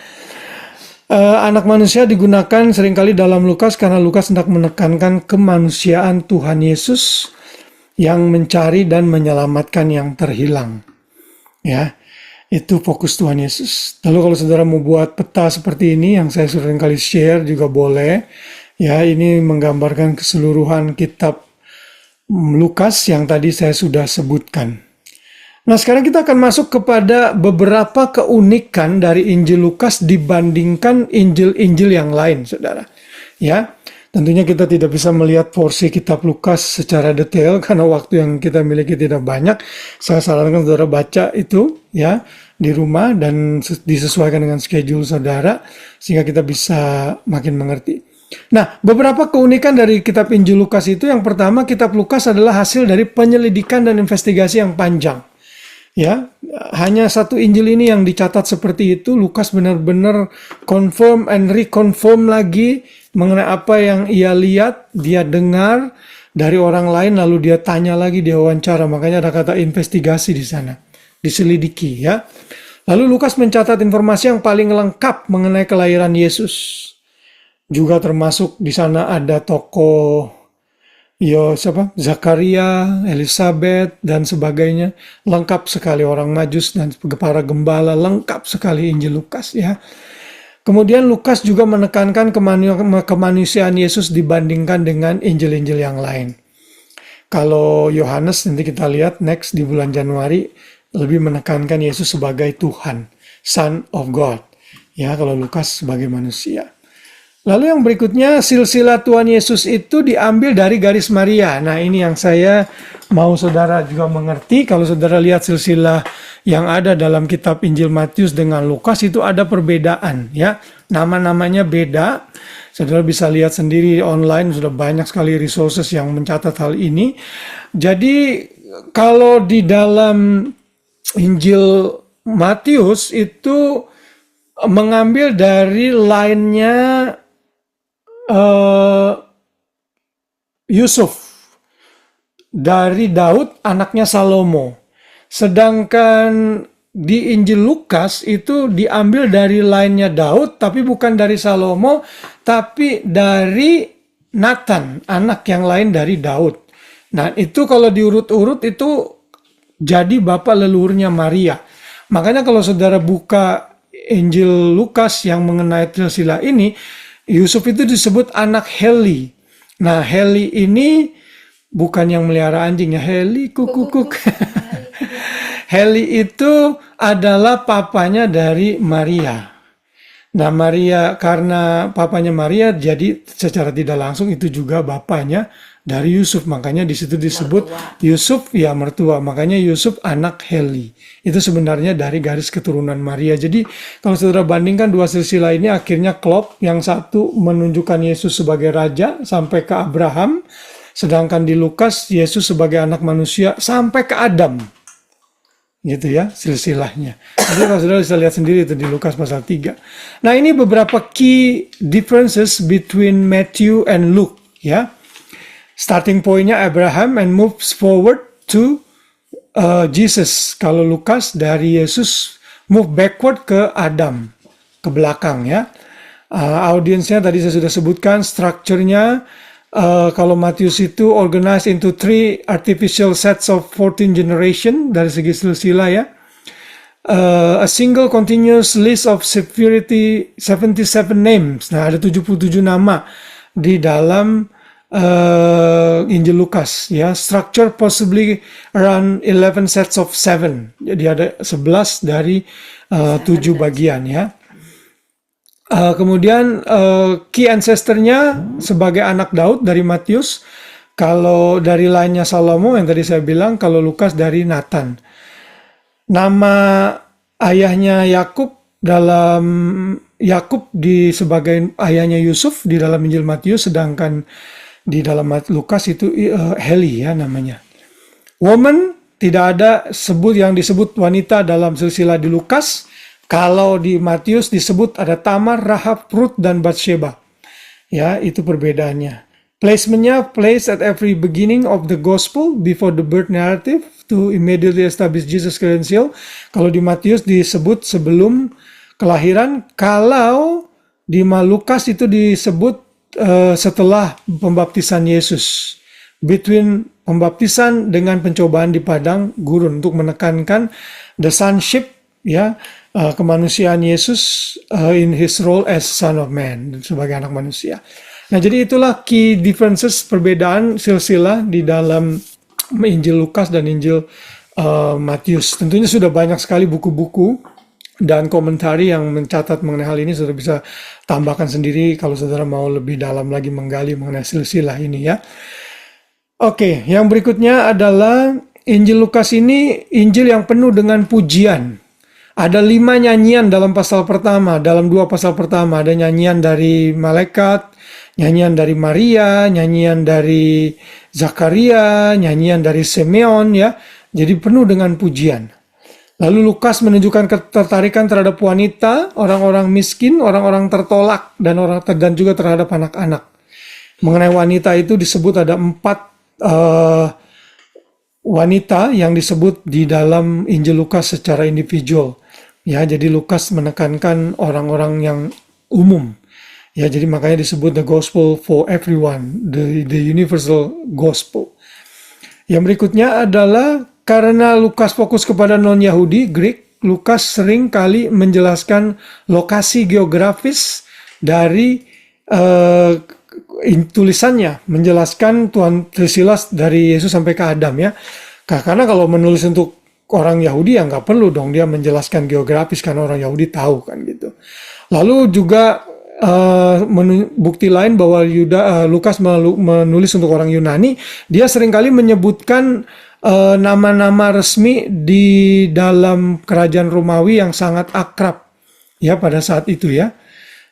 Anak manusia digunakan seringkali dalam Lukas karena Lukas hendak menekankan kemanusiaan Tuhan Yesus yang mencari dan menyelamatkan yang terhilang. Ya, itu fokus Tuhan Yesus. Lalu kalau saudara mau buat peta seperti ini yang saya seringkali share juga boleh. Ya, ini menggambarkan keseluruhan kitab Lukas yang tadi saya sudah sebutkan. Nah, sekarang kita akan masuk kepada beberapa keunikan dari Injil Lukas dibandingkan Injil-Injil yang lain, saudara. Ya, tentunya kita tidak bisa melihat porsi kitab Lukas secara detail karena waktu yang kita miliki tidak banyak. Saya sarankan saudara baca itu ya di rumah dan disesuaikan dengan schedule saudara sehingga kita bisa makin mengerti. Nah, beberapa keunikan dari kitab Injil Lukas itu, yang pertama, kitab Lukas adalah hasil dari penyelidikan dan investigasi yang panjang. Ya, hanya satu Injil ini yang dicatat seperti itu. Lukas benar-benar confirm and reconfirm lagi mengenai apa yang ia lihat, dia dengar dari orang lain, lalu dia tanya lagi, dia wawancara. Makanya ada kata investigasi di sana, diselidiki ya. Lalu Lukas mencatat informasi yang paling lengkap mengenai kelahiran Yesus. Juga termasuk di sana ada tokoh Zakaria, Elizabeth, dan sebagainya. Lengkap sekali orang Majus dan para gembala, lengkap sekali Injil Lukas ya. Kemudian Lukas juga menekankan kemanusiaan Yesus dibandingkan dengan Injil-Injil yang lain. Kalau Yohanes, nanti kita lihat next di bulan Januari, lebih menekankan Yesus sebagai Tuhan, Son of God. Ya, kalau Lukas sebagai manusia. Lalu yang berikutnya, silsilah Tuhan Yesus itu diambil dari garis Maria. Nah, ini yang saya mau saudara juga mengerti. Kalau saudara lihat silsilah yang ada dalam kitab Injil Matius dengan Lukas, itu ada perbedaan ya. Nama-namanya beda. Saudara bisa lihat sendiri online, sudah banyak sekali resources yang mencatat hal ini. Jadi kalau di dalam Injil Matius itu mengambil dari lainnya Yusuf dari Daud anaknya Salomo. Sedangkan di Injil Lukas itu diambil dari lainnya Daud, tapi bukan dari Salomo, tapi dari Nathan, anak yang lain dari Daud. Nah, itu kalau diurut-urut itu jadi bapak leluhurnya Maria. Makanya kalau saudara buka Injil Lukas yang mengenai silsilah ini, Yusuf itu disebut anak Heli. Nah, Heli ini bukan yang melihara anjing ya, Heli kukuk. Heli itu adalah papanya dari Maria. Nah, Maria, karena papanya Maria, jadi secara tidak langsung itu juga bapaknya dari Yusuf. Makanya di situ disebut Yusuf, ya mertua. Makanya Yusuf anak Heli. Itu sebenarnya dari garis keturunan Maria. Jadi kalau saudara bandingkan dua silsilah ini akhirnya klop. Yang satu menunjukkan Yesus sebagai raja sampai ke Abraham. Sedangkan di Lukas, Yesus sebagai anak manusia sampai ke Adam. Gitu ya silsilahnya. Jadi kalau saudara bisa lihat sendiri itu di Lukas pasal 3. Nah, ini beberapa key differences between Matthew and Luke ya. Starting pointnya Abraham and moves forward to Jesus. Kalau Lukas dari Yesus move backward ke Adam, ke belakang ya. Audiensnya tadi saya sudah sebutkan, strukturnya. Kalau Matius itu organized into 3 artificial sets of 14 generation dari segi silsilah ya. A single continuous list of 77 names. Nah, ada 77 nama di dalam Injil Lukas ya. Structure possibly around 11 sets of 7. Jadi ada 11 dari 7 bagian ya. Kemudian key ancestornya sebagai anak Daud dari Matius, kalau dari lainnya Salomo yang tadi saya bilang, kalau Lukas dari Nathan. Nama ayahnya Yakub dalam Yakub sebagai ayahnya Yusuf di dalam Injil Matius, sedangkan di dalam Lukas itu Heli ya namanya. Woman tidak ada yang disebut wanita dalam silsilah di Lukas. Kalau di Matius disebut ada Tamar, Rahab, Ruth, dan Batsheba. Ya, itu perbedaannya. Placementnya place at every beginning of the gospel before the birth narrative to immediately establish Jesus' credential. Kalau di Matius disebut sebelum kelahiran. Kalau di Lukas itu disebut setelah pembaptisan Yesus. Between pembaptisan dengan pencobaan di padang gurun untuk menekankan the sonship ya. Kemanusiaan Yesus in his role as son of man, sebagai anak manusia. Nah, jadi itulah key differences, perbedaan silsilah di dalam Injil Lukas dan Injil Matius. Tentunya sudah banyak sekali buku-buku dan komentari yang mencatat mengenai hal ini. Saudara bisa tambahkan sendiri kalau saudara mau lebih dalam lagi menggali mengenai silsilah ini ya. Oke, yang berikutnya adalah Injil Lukas ini Injil yang penuh dengan pujian. Ada 5 nyanyian dalam pasal pertama, dalam 2 pasal pertama. Ada nyanyian dari malaikat, nyanyian dari Maria, nyanyian dari Zakaria, nyanyian dari Simeon ya. Jadi penuh dengan pujian. Lalu Lukas menunjukkan ketertarikan terhadap wanita, orang-orang miskin, orang-orang tertolak, dan juga terhadap anak-anak. Mengenai wanita itu disebut ada 4 wanita yang disebut di dalam Injil Lukas secara individual. Ya, jadi Lukas menekankan orang-orang yang umum. Ya, jadi makanya disebut the gospel for everyone, the universal gospel. Yang berikutnya adalah karena Lukas fokus kepada non-Yahudi, Greek, Lukas sering kali menjelaskan lokasi geografis dari tulisannya, menjelaskan Tuhan Trisilas dari Yesus sampai ke Adam ya. Karena kalau menulis untuk orang Yahudi ya nggak perlu dong dia menjelaskan geografis karena orang Yahudi tahu kan gitu. Lalu juga bukti lain bahwa Lukas menulis untuk orang Yunani, dia seringkali menyebutkan nama-nama resmi di dalam kerajaan Romawi yang sangat akrab ya pada saat itu ya.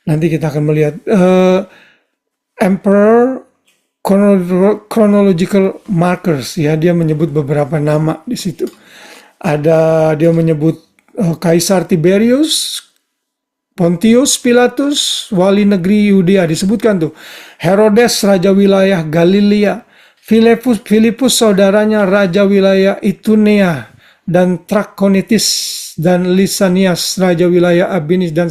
Nanti kita akan melihat Emperor chronological markers ya, dia menyebut beberapa nama di situ. Dia menyebut Kaisar Tiberius, Pontius Pilatus, wali negeri Yudea disebutkan tuh. Herodes raja wilayah Galilea, Filipus saudaranya raja wilayah Itunea dan Trachonitis, dan Lisanias raja wilayah Abinis, dan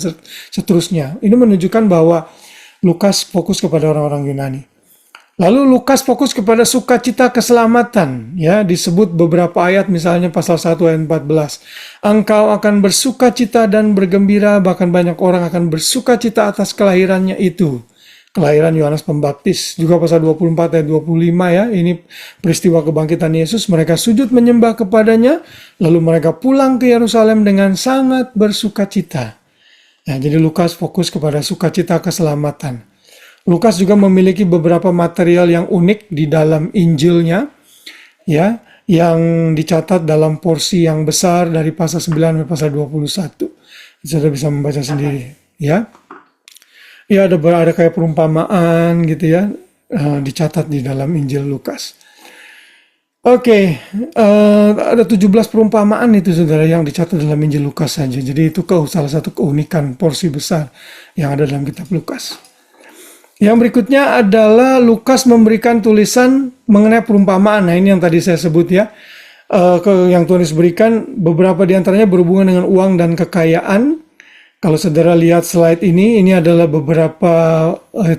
seterusnya. Ini menunjukkan bahwa Lukas fokus kepada orang-orang Yunani. Lalu Lukas fokus kepada sukacita keselamatan, ya, disebut beberapa ayat, misalnya pasal 1 ayat 14. Engkau akan bersukacita dan bergembira, bahkan banyak orang akan bersukacita atas kelahirannya itu, kelahiran Yohanes Pembaptis. Juga pasal 24 ayat 25 ya, ini peristiwa kebangkitan Yesus. Mereka sujud menyembah kepadanya, lalu mereka pulang ke Yerusalem dengan sangat bersukacita. Ya, jadi Lukas fokus kepada sukacita keselamatan. Lukas juga memiliki beberapa material yang unik di dalam Injilnya, ya, yang dicatat dalam porsi yang besar dari pasal 9 sampai pasal 21. Saudara bisa membaca sendiri, ya. Ya, ada kayak perumpamaan gitu ya, dicatat di dalam Injil Lukas. Oke, ada 17 perumpamaan itu saudara yang dicatat dalam Injil Lukas saja. Jadi itu salah satu keunikan porsi besar yang ada dalam kitab Lukas. Yang berikutnya adalah Lukas memberikan tulisan mengenai perumpamaan. Nah, ini yang tadi saya sebut ya. Yang Tuhan Yesus berikan, beberapa di antaranya berhubungan dengan uang dan kekayaan. Kalau saudara lihat slide ini adalah beberapa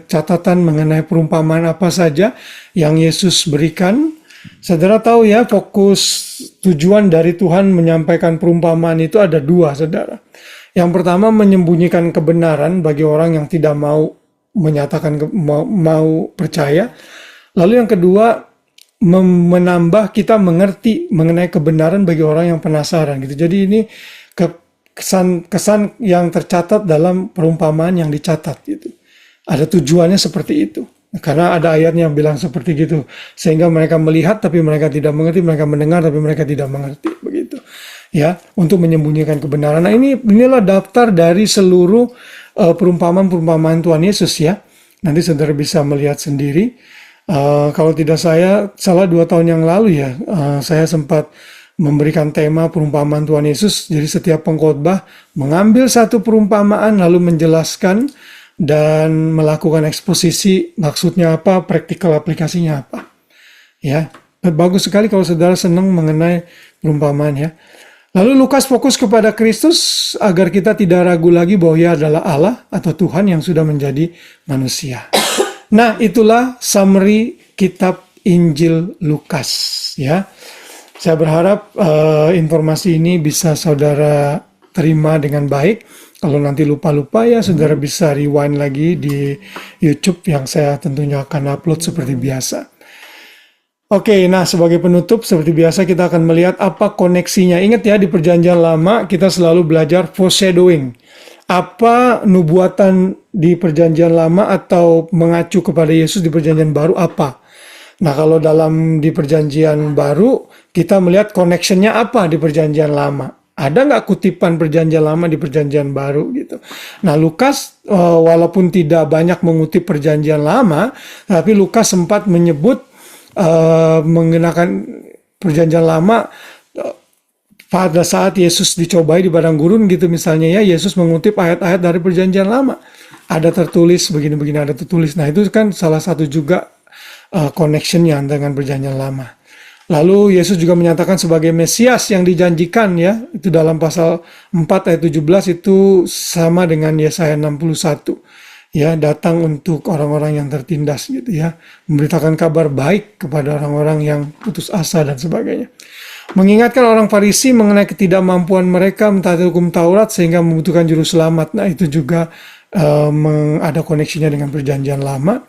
catatan mengenai perumpamaan apa saja yang Yesus berikan. Saudara tahu ya, fokus tujuan dari Tuhan menyampaikan perumpamaan itu ada dua, saudara. Yang pertama, menyembunyikan kebenaran bagi orang yang tidak mau menyatakan mau percaya. Lalu yang kedua, menambah kita mengerti mengenai kebenaran bagi orang yang penasaran gitu. Jadi ini kesan yang tercatat dalam perumpamaan yang dicatat gitu. Ada tujuannya seperti itu. Karena ada ayatnya yang bilang seperti gitu. Sehingga mereka melihat tapi mereka tidak mengerti, mereka mendengar tapi mereka tidak mengerti begitu. Ya, untuk menyembunyikan kebenaran. Nah, inilah daftar dari seluruh perumpamaan-perumpamaan Tuhan Yesus ya. Nanti saudara bisa melihat sendiri. Kalau tidak salah 2 tahun yang lalu ya, saya sempat memberikan tema perumpamaan Tuhan Yesus. Jadi setiap pengkhotbah mengambil satu perumpamaan lalu menjelaskan dan melakukan eksposisi maksudnya apa, praktikal aplikasinya apa. Ya, bagus sekali kalau saudara senang mengenai perumpamaan ya. Lalu Lukas fokus kepada Kristus agar kita tidak ragu lagi bahwa Ia adalah Allah atau Tuhan yang sudah menjadi manusia. Nah, itulah summary kitab Injil Lukas ya. Saya berharap informasi ini bisa saudara terima dengan baik. Kalau nanti lupa-lupa ya saudara bisa rewind lagi di YouTube yang saya tentunya akan upload seperti biasa. Oke, nah sebagai penutup seperti biasa kita akan melihat apa koneksinya. Ingat ya, di perjanjian lama kita selalu belajar foreshadowing. Apa nubuatan di perjanjian lama atau mengacu kepada Yesus di perjanjian baru apa? Nah, kalau di perjanjian baru kita melihat connectionnya apa di perjanjian lama. Ada nggak kutipan perjanjian lama di perjanjian baru gitu. Nah, Lukas walaupun tidak banyak mengutip perjanjian lama, tapi Lukas sempat menyebut menggunakan perjanjian lama pada saat Yesus dicobai di padang gurun gitu misalnya ya, Yesus mengutip ayat-ayat dari perjanjian lama. Ada tertulis begini-begini, ada tertulis. Nah, itu kan salah satu juga connectionnya dengan perjanjian lama. Lalu Yesus juga menyatakan sebagai Mesias yang dijanjikan ya, itu dalam pasal 4 ayat 17 itu sama dengan Yesaya 61. Ya, datang untuk orang-orang yang tertindas gitu ya, memberitakan kabar baik kepada orang-orang yang putus asa dan sebagainya. Mengingatkan orang Farisi mengenai ketidakmampuan mereka mentaati hukum Taurat sehingga membutuhkan juru selamat. Nah, itu juga ada koneksinya dengan perjanjian lama.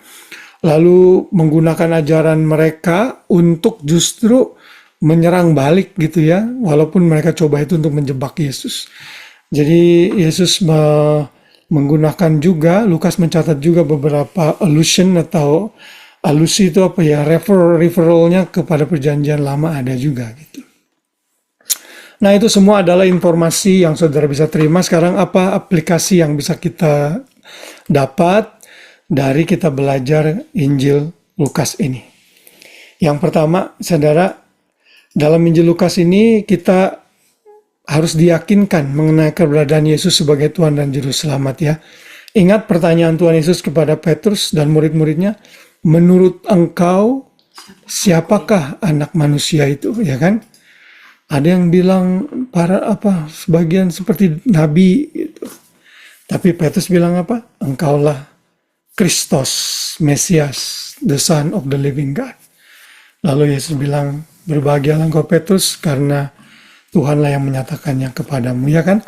Lalu menggunakan ajaran mereka untuk justru menyerang balik gitu ya, walaupun mereka coba itu untuk menjebak Yesus. Jadi Yesus menggunakan juga, Lukas mencatat juga beberapa allusion atau alusi itu apa ya, referralnya kepada perjanjian lama ada juga gitu. Nah, itu semua adalah informasi yang saudara bisa terima. Sekarang apa aplikasi yang bisa kita dapat dari kita belajar Injil Lukas ini? Yang pertama, saudara, dalam Injil Lukas ini kita harus diyakinkan mengenai keberadaan Yesus sebagai Tuhan dan Juru Selamat ya. Ingat pertanyaan Tuhan Yesus kepada Petrus dan murid-muridnya, menurut engkau siapakah anak manusia itu, ya kan? Ada yang bilang sebagian seperti nabi gitu. Tapi Petrus bilang apa? Engkaulah Kristus, Mesias, the Son of the Living God. Lalu Yesus bilang, berbahagialah engkau Petrus karena Tuhanlah yang menyatakannya kepadamu, ya kan?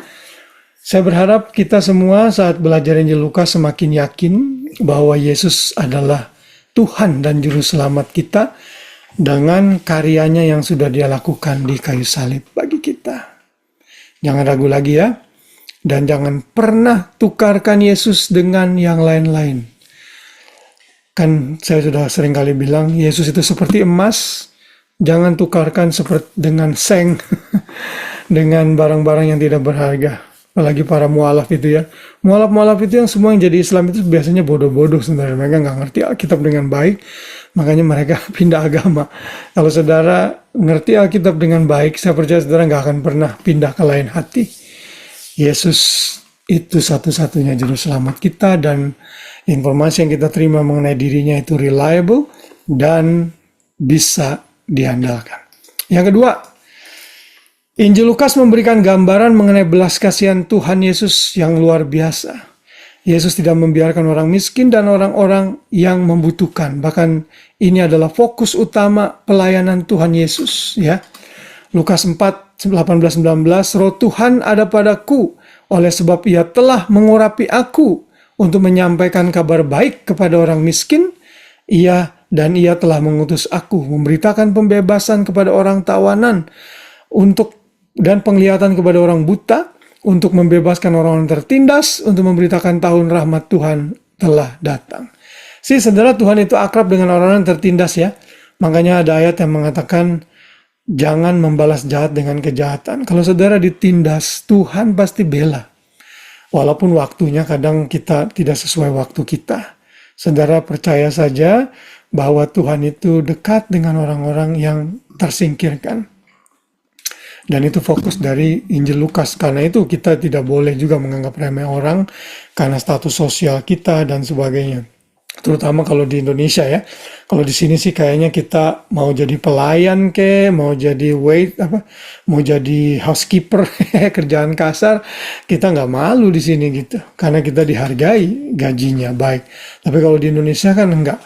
Saya berharap kita semua saat belajar Injil Lukas semakin yakin bahwa Yesus adalah Tuhan dan Juru Selamat kita dengan karyanya yang sudah Dia lakukan di kayu salib bagi kita. Jangan ragu lagi ya. Dan jangan pernah tukarkan Yesus dengan yang lain-lain. Kan saya sudah sering kali bilang, Yesus itu seperti emas. Jangan tukarkan seperti dengan seng, dengan barang-barang yang tidak berharga. Apalagi para mualaf itu ya. Mualaf-mualaf itu yang semua yang jadi Islam itu biasanya bodoh-bodoh sebenarnya. Mereka nggak ngerti Alkitab dengan baik, makanya mereka pindah agama. Kalau saudara ngerti Alkitab dengan baik, saya percaya saudara nggak akan pernah pindah ke lain hati. Yesus itu satu-satunya juru selamat kita, dan informasi yang kita terima mengenai dirinya itu reliable dan bisa diandalkan. Yang kedua, Injil Lukas memberikan gambaran mengenai belas kasihan Tuhan Yesus yang luar biasa. Yesus tidak membiarkan orang miskin dan orang-orang yang membutuhkan. Bahkan ini adalah fokus utama pelayanan Tuhan Yesus, ya. Lukas 4, 18-19, Roh Tuhan ada padaku, oleh sebab Ia telah mengurapi aku untuk menyampaikan kabar baik kepada orang miskin. Ia telah mengutus aku memberitakan pembebasan kepada orang tawanan, dan penglihatan kepada orang buta, untuk membebaskan orang tertindas, untuk memberitakan tahun rahmat Tuhan telah datang. Saudara, Tuhan itu akrab dengan orang-orang tertindas ya. Makanya ada ayat yang mengatakan, jangan membalas jahat dengan kejahatan. Kalau saudara ditindas, Tuhan pasti bela. Walaupun waktunya kadang kita tidak sesuai waktu kita. Saudara percaya saja bahwa Tuhan itu dekat dengan orang-orang yang tersingkirkan. Dan itu fokus dari Injil Lukas. Karena itu kita tidak boleh juga menganggap remeh orang karena status sosial kita dan sebagainya. Terutama kalau di Indonesia ya. Kalau di sini sih kayaknya kita mau jadi pelayan mau jadi mau jadi housekeeper, kerjaan kasar, kita nggak malu di sini gitu. Karena kita dihargai gajinya baik. Tapi kalau di Indonesia kan enggak.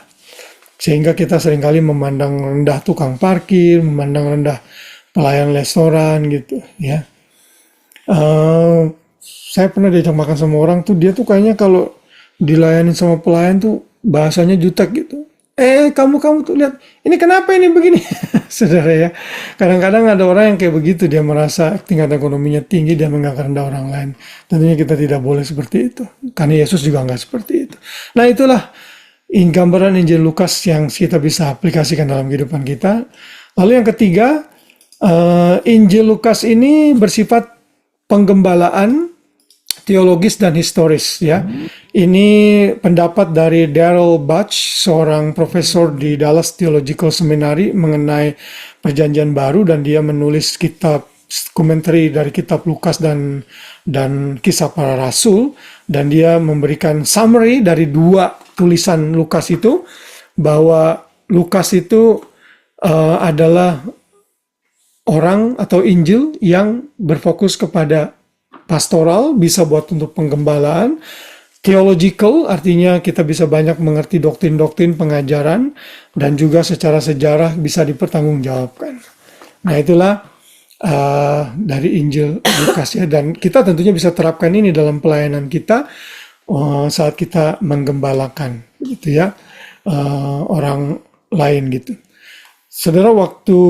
Sehingga kita seringkali memandang rendah tukang parkir, memandang rendah pelayan restoran gitu ya. Saya pernah diajak makan sama orang tuh, dia tuh kayaknya kalau dilayani sama pelayan tuh bahasanya jutek gitu. Kamu tuh lihat, ini kenapa ini begini? Saudara ya, kadang-kadang ada orang yang kayak begitu, dia merasa tingkat ekonominya tinggi, dia menganggap rendah orang lain. Tentunya kita tidak boleh seperti itu, karena Yesus juga nggak seperti itu. Nah itulah gambaran Injil Lukas yang kita bisa aplikasikan dalam kehidupan kita. Lalu yang ketiga, Injil Lukas ini bersifat penggembalaan teologis dan historis ya. Ini pendapat dari Darrell Butch, seorang profesor di Dallas Theological Seminary mengenai Perjanjian Baru, dan dia menulis kitab komentari dari kitab Lukas dan Kisah Para Rasul, dan dia memberikan summary dari dua tulisan Lukas itu, bahwa Lukas itu adalah orang atau Injil yang berfokus kepada pastoral, bisa buat untuk penggembalaan, theological, artinya kita bisa banyak mengerti doktrin-doktrin pengajaran, dan juga secara sejarah bisa dipertanggungjawabkan. Nah itulah dari Injil Lukas ya, dan kita tentunya bisa terapkan ini dalam pelayanan kita saat kita menggembalakan gitu ya, orang lain gitu. Saudara, waktu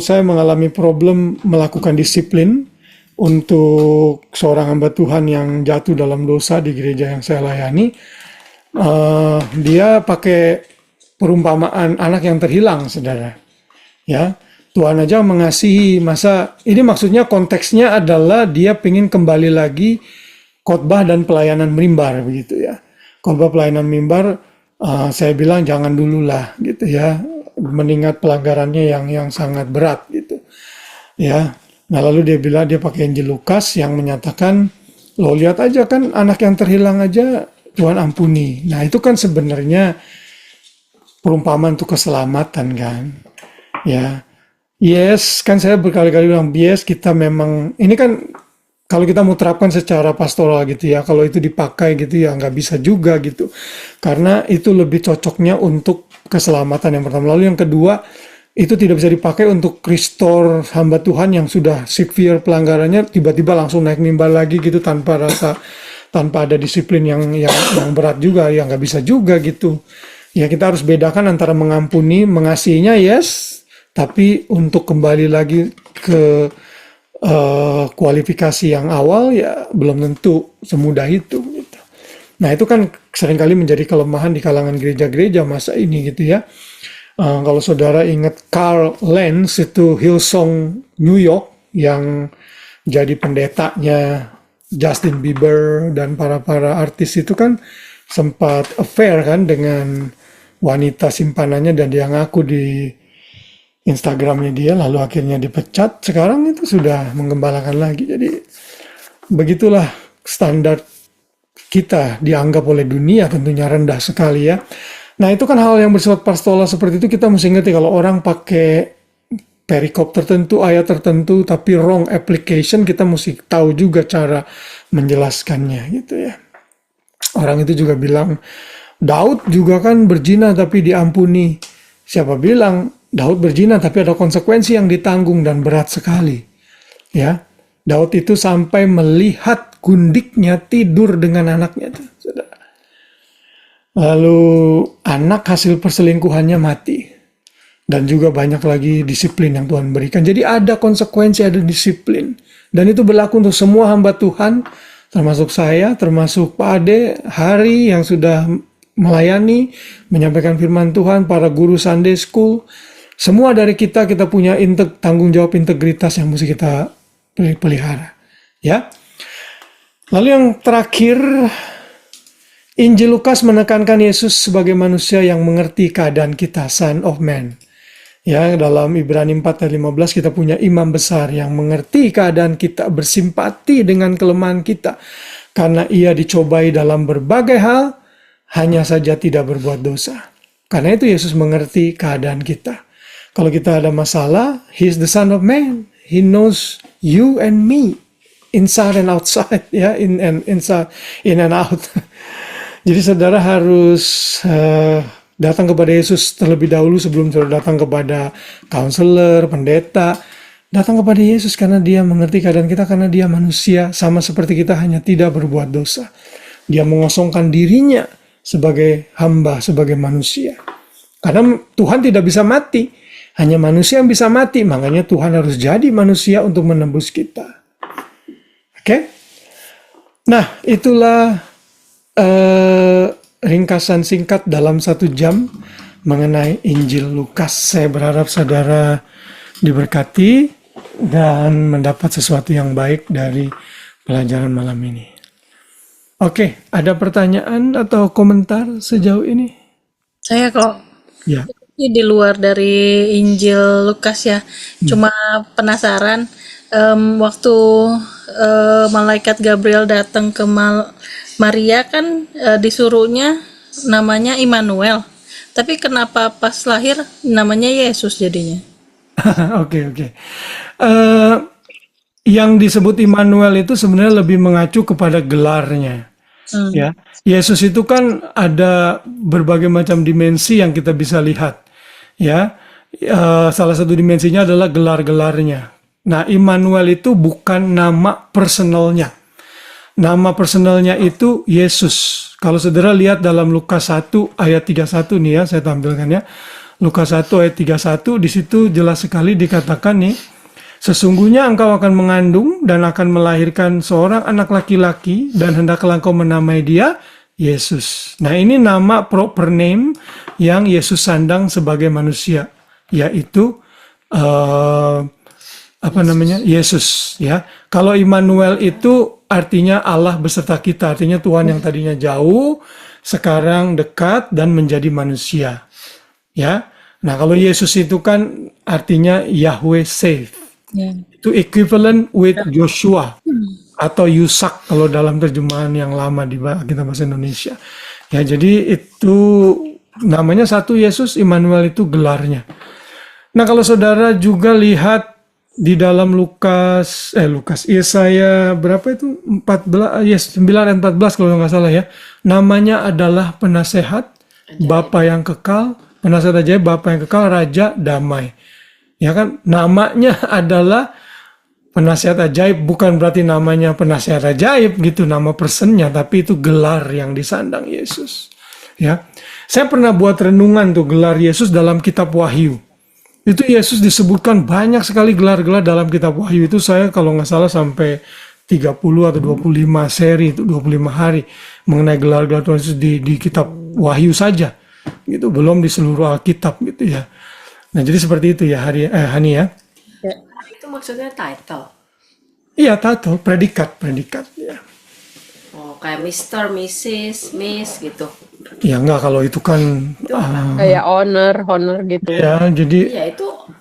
saya mengalami problem melakukan disiplin untuk seorang hamba Tuhan yang jatuh dalam dosa di gereja yang saya layani, dia pakai perumpamaan anak yang terhilang, saudara. Ya, Tuhan aja mengasihi, masa ini maksudnya konteksnya adalah dia pengen kembali lagi khotbah dan pelayanan mimbar begitu ya. Khotbah pelayanan mimbar, saya bilang jangan dulu lah gitu ya, mengingat pelanggarannya yang sangat berat gitu ya. Nah lalu dia bilang, dia pakai Injil Lukas yang menyatakan, lo lihat aja kan anak yang terhilang aja Tuhan ampuni. Nah itu kan sebenarnya perumpamaan untuk keselamatan kan ya. Yes, kan saya berkali-kali bilang, yes kita memang, ini kan kalau kita mau terapkan secara pastoral gitu ya, kalau itu dipakai gitu ya nggak bisa juga gitu. Karena itu lebih cocoknya untuk keselamatan yang pertama. Lalu yang kedua, itu tidak bisa dipakai untuk restore hamba Tuhan yang sudah severe pelanggarannya, tiba-tiba langsung naik mimbar lagi gitu tanpa rasa tanpa ada disiplin yang berat juga, ya nggak bisa juga gitu. Ya kita harus bedakan antara mengampuni, mengasihinya yes, tapi untuk kembali lagi ke kualifikasi yang awal ya belum tentu semudah itu gitu. Nah itu kan seringkali menjadi kelemahan di kalangan gereja-gereja masa ini gitu ya. Kalau saudara ingat Carl Lentz itu Hillsong New York yang jadi pendetanya Justin Bieber dan para artis itu kan sempat affair kan dengan wanita simpanannya dan dia ngaku di Instagramnya dia, lalu akhirnya dipecat. Sekarang itu sudah menggembalakan lagi. Jadi begitulah standar kita dianggap oleh dunia tentunya rendah sekali ya. Nah itu kan hal yang bersifat pastoral seperti itu, kita mesti ngerti kalau orang pakai perikop tertentu, ayat tertentu, tapi wrong application, kita mesti tahu juga cara menjelaskannya gitu ya. Orang itu juga bilang, Daud juga kan berzina tapi diampuni. Siapa bilang Daud berzina tapi ada konsekuensi yang ditanggung dan berat sekali. Ya, Daud itu sampai melihat gundiknya tidur dengan anaknya. Saudara. Lalu anak hasil perselingkuhannya mati. Dan juga banyak lagi disiplin yang Tuhan berikan. Jadi ada konsekuensi, ada disiplin. Dan itu berlaku untuk semua hamba Tuhan, termasuk saya, termasuk Pak Ade, Hari yang sudah melayani, menyampaikan firman Tuhan, para guru Sunday School. Semua dari kita punya tanggung jawab integritas yang mesti kita pelihara. Ya. Lalu yang terakhir, Injil Lukas menekankan Yesus sebagai manusia yang mengerti keadaan kita, Son of Man. Ya, dalam Ibrani 4 ayat 15 kita punya imam besar yang mengerti keadaan kita, bersimpati dengan kelemahan kita. Karena ia dicobai dalam berbagai hal, hanya saja tidak berbuat dosa. Karena itu Yesus mengerti keadaan kita. Kalau kita ada masalah, He is the Son of Man. He knows you and me, inside and outside, ya, in and out. Jadi saudara harus datang kepada Yesus terlebih dahulu sebelum saudara datang kepada counselor, pendeta. Datang kepada Yesus karena dia mengerti keadaan kita, karena dia manusia sama seperti kita, hanya tidak berbuat dosa. Dia mengosongkan dirinya sebagai hamba, sebagai manusia. Karena Tuhan tidak bisa mati, hanya manusia yang bisa mati. Makanya Tuhan harus jadi manusia untuk menembus kita. Oke? Nah, itulah ringkasan singkat dalam 1 jam mengenai Injil Lukas. Saya berharap saudara diberkati dan mendapat sesuatu yang baik dari pelajaran malam ini. Oke, ada pertanyaan atau komentar sejauh ini? Saya kok Ya. ini di luar dari Injil Lukas ya, cuma penasaran waktu malaikat Gabriel datang ke Maria kan disuruhnya namanya Immanuel, tapi kenapa pas lahir namanya Yesus jadinya? Oke. Yang disebut Immanuel itu sebenarnya lebih mengacu kepada gelarnya. Ya, Yesus itu kan ada berbagai macam dimensi yang kita bisa lihat. Ya, salah satu dimensinya adalah gelar-gelarnya. Nah, Immanuel itu bukan nama personalnya. Nama personalnya itu Yesus. Kalau saudara lihat dalam Lukas 1 ayat 31 nih ya, saya tampilkan ya. Lukas 1 ayat 31, di situ jelas sekali dikatakan nih, sesungguhnya engkau akan mengandung dan akan melahirkan seorang anak laki-laki dan hendaklah engkau menamai dia Yesus. Nah, ini nama proper name yang Yesus sandang sebagai manusia, yaitu Yesus ya. Kalau Immanuel itu artinya Allah beserta kita, artinya Tuhan yang tadinya jauh sekarang dekat dan menjadi manusia. Ya. Nah, kalau Yesus itu kan artinya Yahweh save. Itu equivalent with Joshua atau Yusak kalau dalam terjemahan yang lama di kita bahasa Indonesia. Ya, jadi itu namanya satu Yesus, Immanuel itu gelarnya. Nah, kalau saudara juga lihat di dalam Yesaya berapa itu 14 9 ayat 14 kalau nggak salah ya. Namanya adalah penasehat, Bapa yang kekal, penasehat ajaib, Bapa yang kekal, Raja damai. Ya kan, namanya adalah Penasihat ajaib bukan berarti namanya penasihat ajaib gitu, nama personnya, tapi itu gelar yang disandang Yesus. Ya, saya pernah buat renungan tuh gelar Yesus dalam kitab Wahyu. Itu Yesus disebutkan banyak sekali gelar-gelar dalam kitab Wahyu itu, saya kalau nggak salah sampai 30 atau 25 seri itu 25 hari mengenai gelar-gelar Tuhan Yesus di kitab Wahyu saja. Gitu, belum di seluruh Alkitab gitu ya. Nah, jadi seperti itu ya Hani ya. Itu maksudnya title. Iya, title, predikat ya. Oh, kayak Mr., Mrs., Miss gitu. Ya enggak, kalau itu kan Kayak honor gitu. ya, jadi Iya,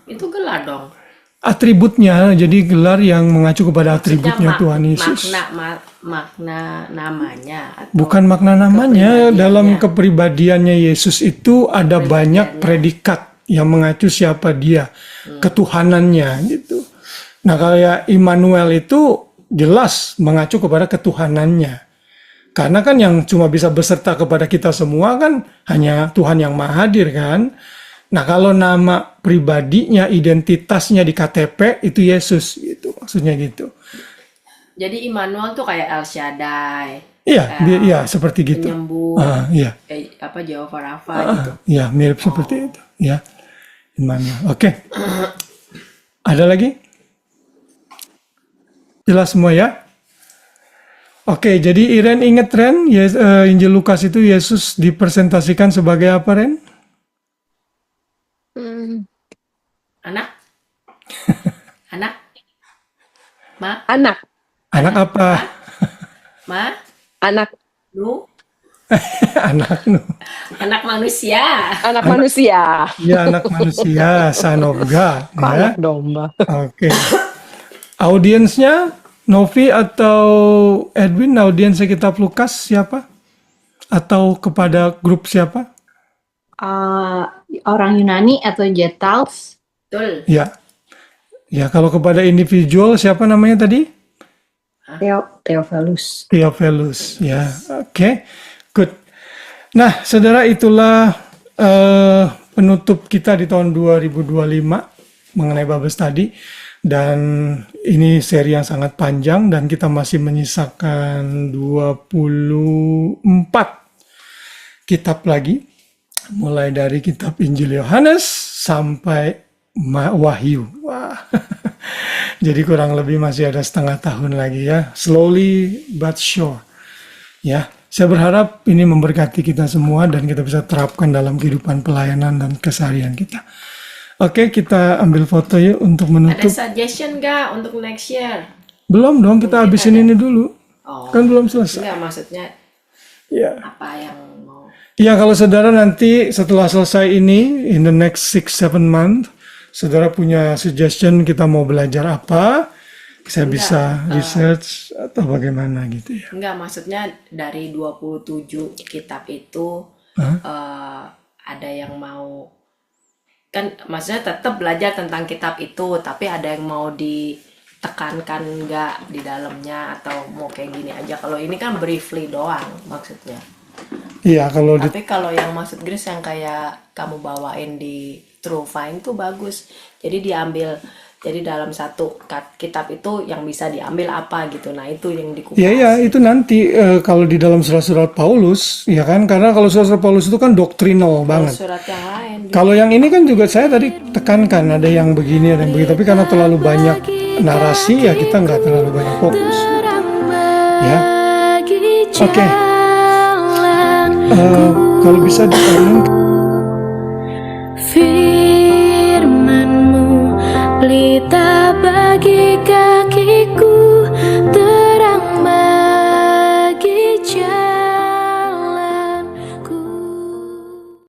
itu gelar dong. atributnya, jadi gelar yang mengacu kepada atributnya Tuhan Yesus. Makna namanya atau Bukan makna namanya, kepribadiannya. dalam kepribadiannya Yesus itu ada banyak predikat yang mengacu siapa dia, ketuhanannya gitu. Nah, kayak Immanuel itu jelas mengacu kepada ketuhanannya. Karena kan yang cuma bisa beserta kepada kita semua kan hanya Tuhan yang Maha Hadir kan. Nah, kalau nama pribadinya, identitasnya di KTP itu Yesus gitu, maksudnya gitu. Jadi Immanuel tuh kayak El Shaddai, Iya, iya seperti gitu. penyembuh, Iya. Jehovah Rafa gitu. Iya, mirip seperti itu. Ya, Immanuel. Oke. Ada lagi? Jelas semua ya? Oke, jadi Iren inget Ren, Injil Lukas itu Yesus dipresentasikan sebagai apa Ren? Anak? Anak? Ma? Anak, Anak apa? Ma? anak, Nu? Anak nu. Anak manusia. anak manusia. Ya, anak manusia, son of God. Kok Ya. anak domba? Oke. Audiensnya Novi atau Edwin, audiensnya kitab Lukas siapa? Atau kepada grup siapa? Orang Yunani atau Gentiles. Betul. Ya. Ya, kalau kepada individual siapa namanya tadi? Theophilus. Theophilus. Ya, oke. Good. Nah, saudara, itulah penutup kita di tahun 2025 mengenai Babes tadi. Dan ini seri yang sangat panjang dan kita masih menyisakan 24 kitab lagi. Mulai dari kitab Injil Yohanes sampai Wahyu. Wah. Jadi kurang lebih masih ada setengah tahun lagi ya. Slowly but sure. Ya, saya berharap ini memberkati kita semua dan kita bisa terapkan dalam kehidupan pelayanan dan keseharian kita. Oke, kita ambil foto yuk untuk Ada menutup. suggestion nggak untuk next year? Belum dong, kita habisin ini dulu. Oh, Kan belum selesai. enggak, maksudnya Ya. apa yang mau? Ya, kalau saudara nanti setelah selesai ini, in the next 6-7 month, saudara punya suggestion kita mau belajar apa, saya bisa research atau bagaimana gitu ya. Enggak, maksudnya dari 27 kitab itu ada yang mau, kan maksudnya tetap belajar tentang kitab itu, tapi ada yang mau ditekankan enggak di dalamnya atau mau kayak gini aja. Kalau ini kan briefly doang maksudnya. Iya, kalau di, Tapi kalau yang maksud Grace yang kayak kamu bawain di True Vine tuh bagus. Jadi diambil, jadi dalam satu kitab itu yang bisa diambil apa gitu. Nah, itu yang dikupas. ya itu nanti kalau di dalam surat-surat Paulus, ya kan, karena kalau surat-surat Paulus itu kan doktrinal banget. Surat yang lain juga. Kalau yang ini kan juga saya tadi tekankan ada yang begini, ada yang begitu, tapi karena terlalu banyak narasi ya kita nggak terlalu banyak fokus. Ya, oke. Kalau bisa di Firman